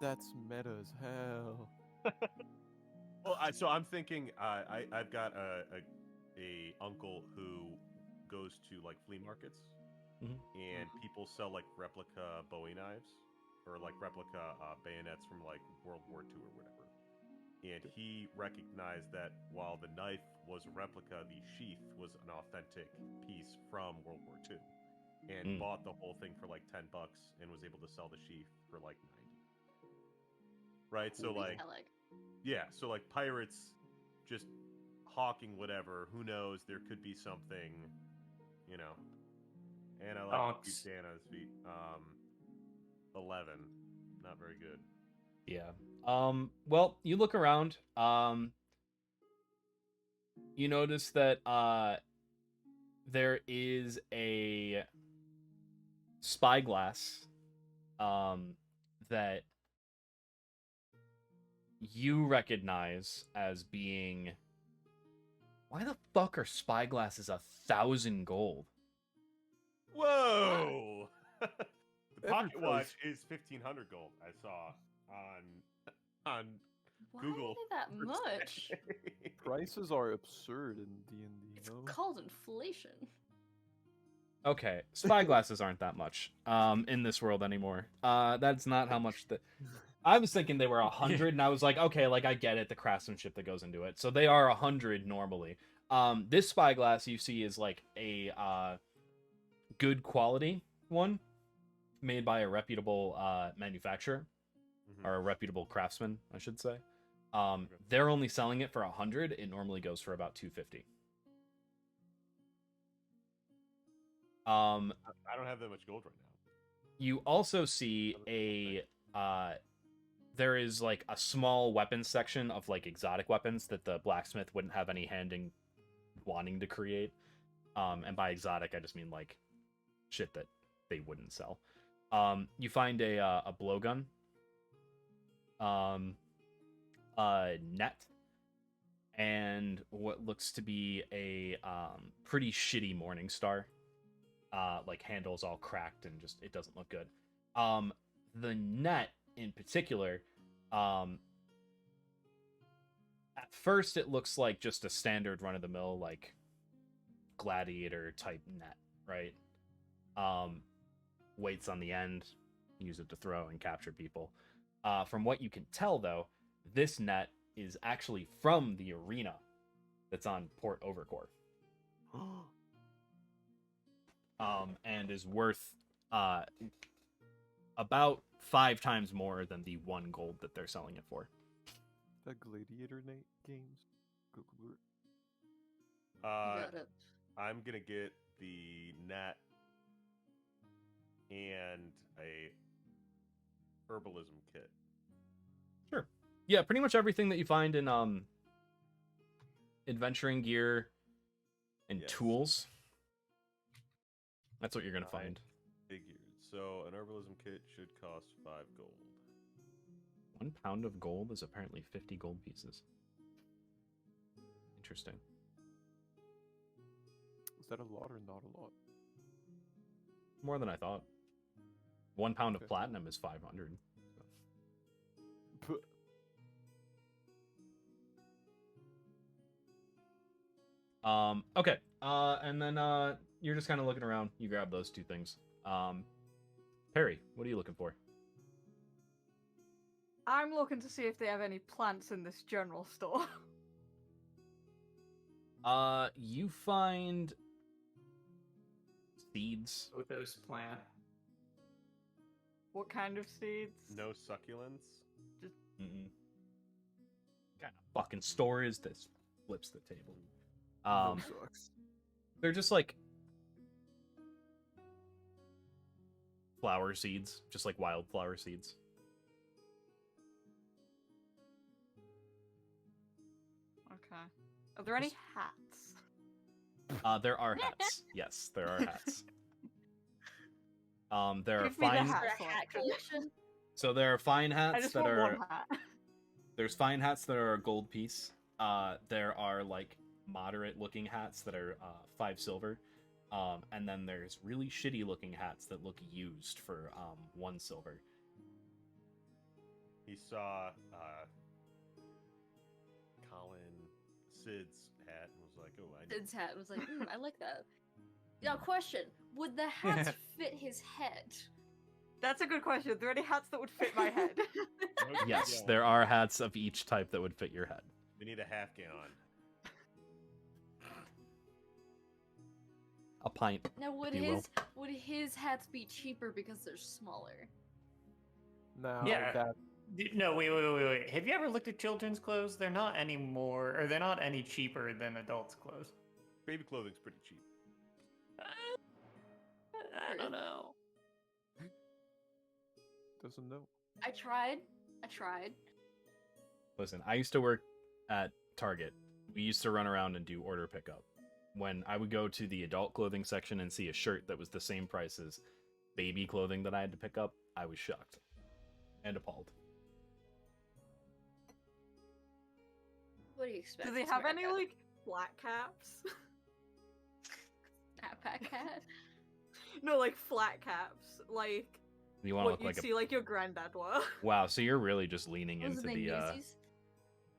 That's meta as hell. Well, so I'm thinking I've got a uncle who goes to like flea markets, and people sell like replica Bowie knives or like replica bayonets from like World War II or whatever. And he recognized that while the knife was a replica, the sheath was an authentic piece from World War II, and bought the whole thing for like $10 and was able to sell the sheath for like 90. Right, so like. Yeah, so like pirates just hawking whatever, who knows, there could be something, And I like to keep Dan on his feet. 11. Not very good. Yeah. Well, you look around, you notice that there is a spyglass that you recognize as being... Why the fuck are spyglasses 1,000 gold? Whoa! The Every pocket watch price. is 1,500 gold. I saw on Why Google. are they that much? Prices are absurd in D&D, It's no? called inflation. Okay, spyglasses aren't that much in this world anymore. That's not how much the. I was thinking they were 100, and I was like, okay, like I get it, the craftsmanship that goes into it. So they are 100 normally. This spyglass you see is like a good quality one, made by a reputable manufacturer Mhm. or a reputable craftsman, I should say. They're only selling it for 100. It normally goes for about 250. I don't have that much gold right now. You also see there is like a small weapons section of like exotic weapons that the blacksmith wouldn't have any hand in wanting to create. And by exotic, I just mean like shit that they wouldn't sell. You find a blowgun, a net, and what looks to be a pretty shitty Morning Star. Like handles all cracked and just it doesn't look good. The net in particular, at first it looks like just a standard run of the mill like gladiator type net, right? Weights on the end, use it to throw and capture people. From what you can tell though, this net is actually from the arena that's on Port Overcore. And is worth about 5 times more than the 1 gold that they're selling it for. That Gladiator games? Google it. You got it. I'm gonna get the net and a herbalism kit. Sure. Yeah, pretty much everything that you find in adventuring gear and Yes. tools. That's what you're gonna find. Figured. So an herbalism kit should cost 5 gold. 1 pound of gold is apparently 50 gold pieces. Interesting. Is that a lot or not a lot? More than I thought. 1 pound of Okay. platinum is 500. Okay. And then you're just kind of looking around. You grab those 2 things. Perry, what are you looking for? I'm looking to see if they have any plants in this general store. You find seeds. With those plant. What kind of seeds? No succulents. Mm-mm. What kind of fucking store is this? Flips the table. No sucks. They're just like flower seeds, just like wildflower seeds. Okay. Are there any hats? There are hats. Yes, there are hats. There are Give me the fine. hat For a hat selection. collection? So there are fine I hats just that want are. one hat. There's fine hats that are a gold piece. There are like moderate looking hats that are 5 silver. And then there's really shitty looking hats that look used for 1 silver. He saw Colin Sid's hat and was like, "Oh, I need." Sid's hat and was like, I like that. Now, question: would the hats fit his head? That's a good question. Are there any hats that would fit my head? Yes, Yeah. there are hats of each type that would fit your head. We need a half gallon. A pint. Now, would You will. his hats be cheaper because they're smaller? Now Yeah. that No, wait. Have you ever looked at children's clothes? They're not any more, or they're not any cheaper than adults' clothes. Baby clothing's pretty cheap. I don't know. doesn't know. I tried. Listen, I used to work at Target. We used to run around and do order pickup. When I would go to the adult clothing section and see a shirt that was the same price as baby clothing that I had to pick up, I was shocked and appalled. What do you expect? Do they It's have any America. like black caps? Snapback hat? No, like flat caps, like You want to what look you'd like a see like your granddad were. wow. So you're really just leaning What was into his name? the Newsies?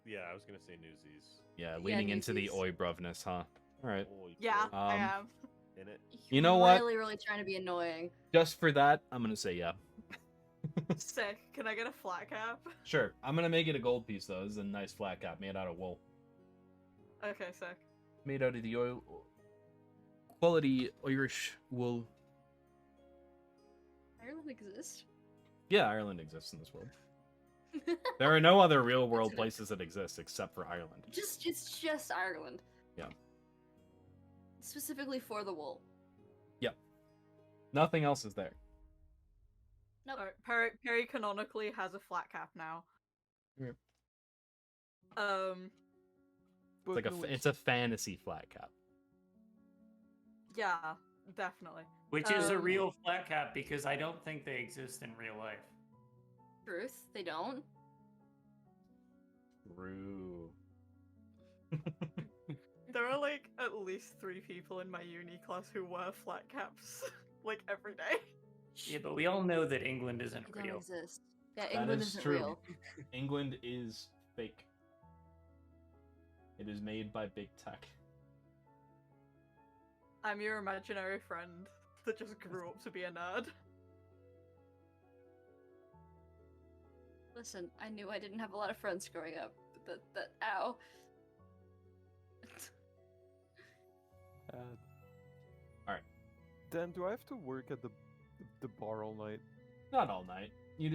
Yeah, I was gonna say Newsies. yeah, Yeah, leaning into the Newsies. oi bruvness, huh? All right. Oh, you Yeah, throw I Um, am. in it. You know what? Really, really trying to be annoying. Just for that, I'm gonna say yeah. Sick. Can I get a flat cap? Sure. I'm gonna make it a gold piece though. This is a nice flat cap made out of wool. Okay, sick. Made out of the oil quality Irish wool. Ireland exists. Yeah, Ireland exists in this world. There are no other real world places that exist except for Ireland. It's just Ireland. Yeah. Specifically for the wool. Yep. Nothing else is there. Nope. Alright, Perry canonically has a flat cap now. Yep. But It's like no, it's a fantasy flat cap. Yeah, definitely. Which is a Um, real flat cap because I don't think they exist in real life. Truth, they don't. True. There are like at least 3 people in my uni class who wear flat caps like every day. Yeah, but we all know that England isn't They don't real. exist. Yeah, That England is isn't true. real. England is fake. It is made by big tech. I'm your imaginary friend that just grew up to be a nerd. Listen, I knew I didn't have a lot of friends growing up. But that ow. Dan, do I have to work at the bar all night? Not all night. You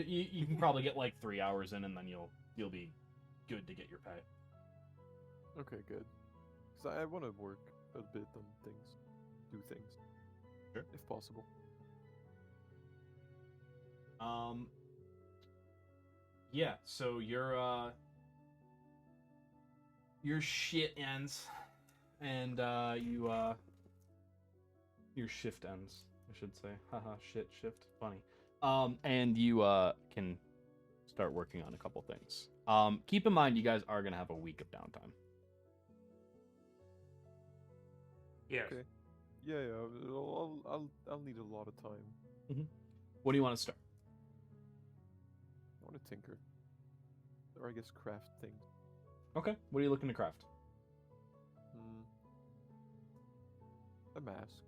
can probably get like 3 hours in, and then you'll be good to get your pay. Okay, good. Because I want to work a bit on things, do things, Sure. if possible. Yeah. So your shit ends, and your shift ends. I should say. Haha. Shit. Shift. Funny. And you can start working on a couple things. Keep in mind you guys are gonna have a week of downtime. Yes. Okay. Yeah. I'll need a lot of time. What do you want to start? I want to tinker, or I guess craft things. Okay. What are you looking to craft? A mask.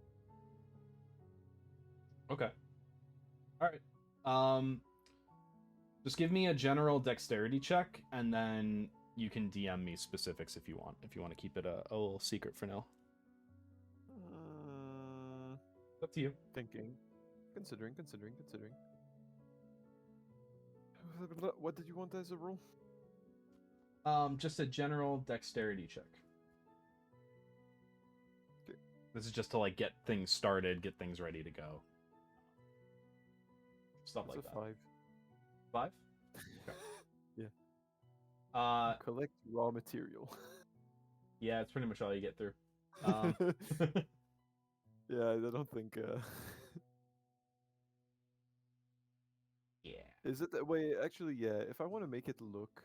Okay. All right. Just give me a general dexterity check, and then you can DM me specifics if you want. If you want to keep it a little secret for now. It's up to you. Thinking, considering. What did you want as a rule? Just a general dexterity check. Okay. This is just to like get things started, get things ready to go. Stuff It's like a that. 5. 5? Okay. Yeah. Collect raw material. Yeah, it's pretty much all you get through. Yeah, I don't think. Yeah. Is it that way? Actually, yeah. If I want to make it look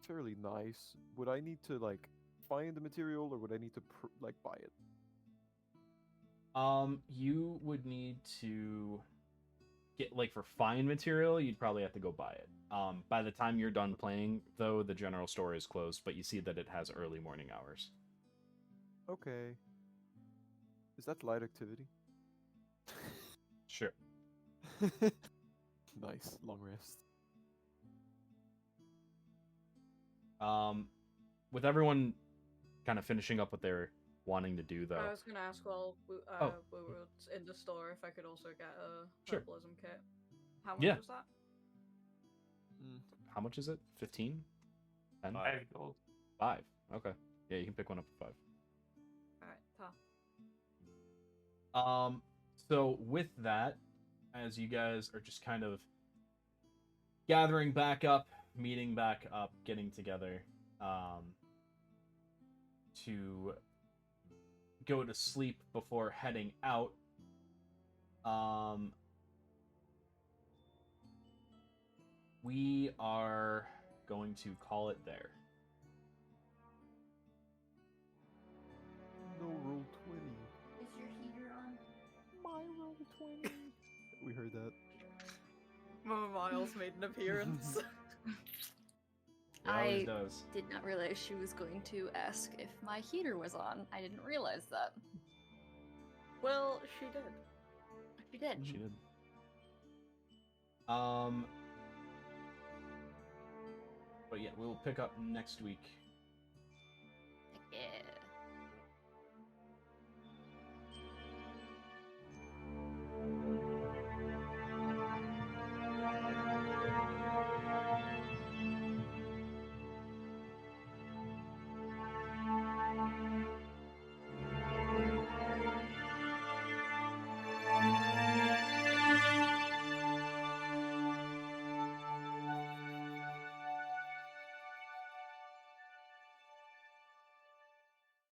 fairly nice, would I need to like find the material, or would I need to like buy it? You would need to get like for fine material, you'd probably have to go buy it. By the time you're done playing, though, the general store is closed, but you see that it has early morning hours. Okay. Is that light activity? Sure. Nice long rest. With everyone kind of finishing up what they're wanting to do, though. I was gonna ask while we Oh. were in the store if I could also get a Sure. herbalism kit. How much Yeah. was that? How much is it? 15? 10? 5 gold. 5. Okay. Yeah, you can pick one up for 5. Alright, ta. So with that, as you guys are just kind of gathering back up, meeting back up, getting together, to go to sleep before heading out, we are going to call it there. No roll 20. Is your heater on? We heard that. Mama Miles made an appearance. It always I does. did not realize she was going to ask if my heater was on. I didn't realize that. Well, she did. She did. She did. But yeah, we'll pick up next week. Yeah.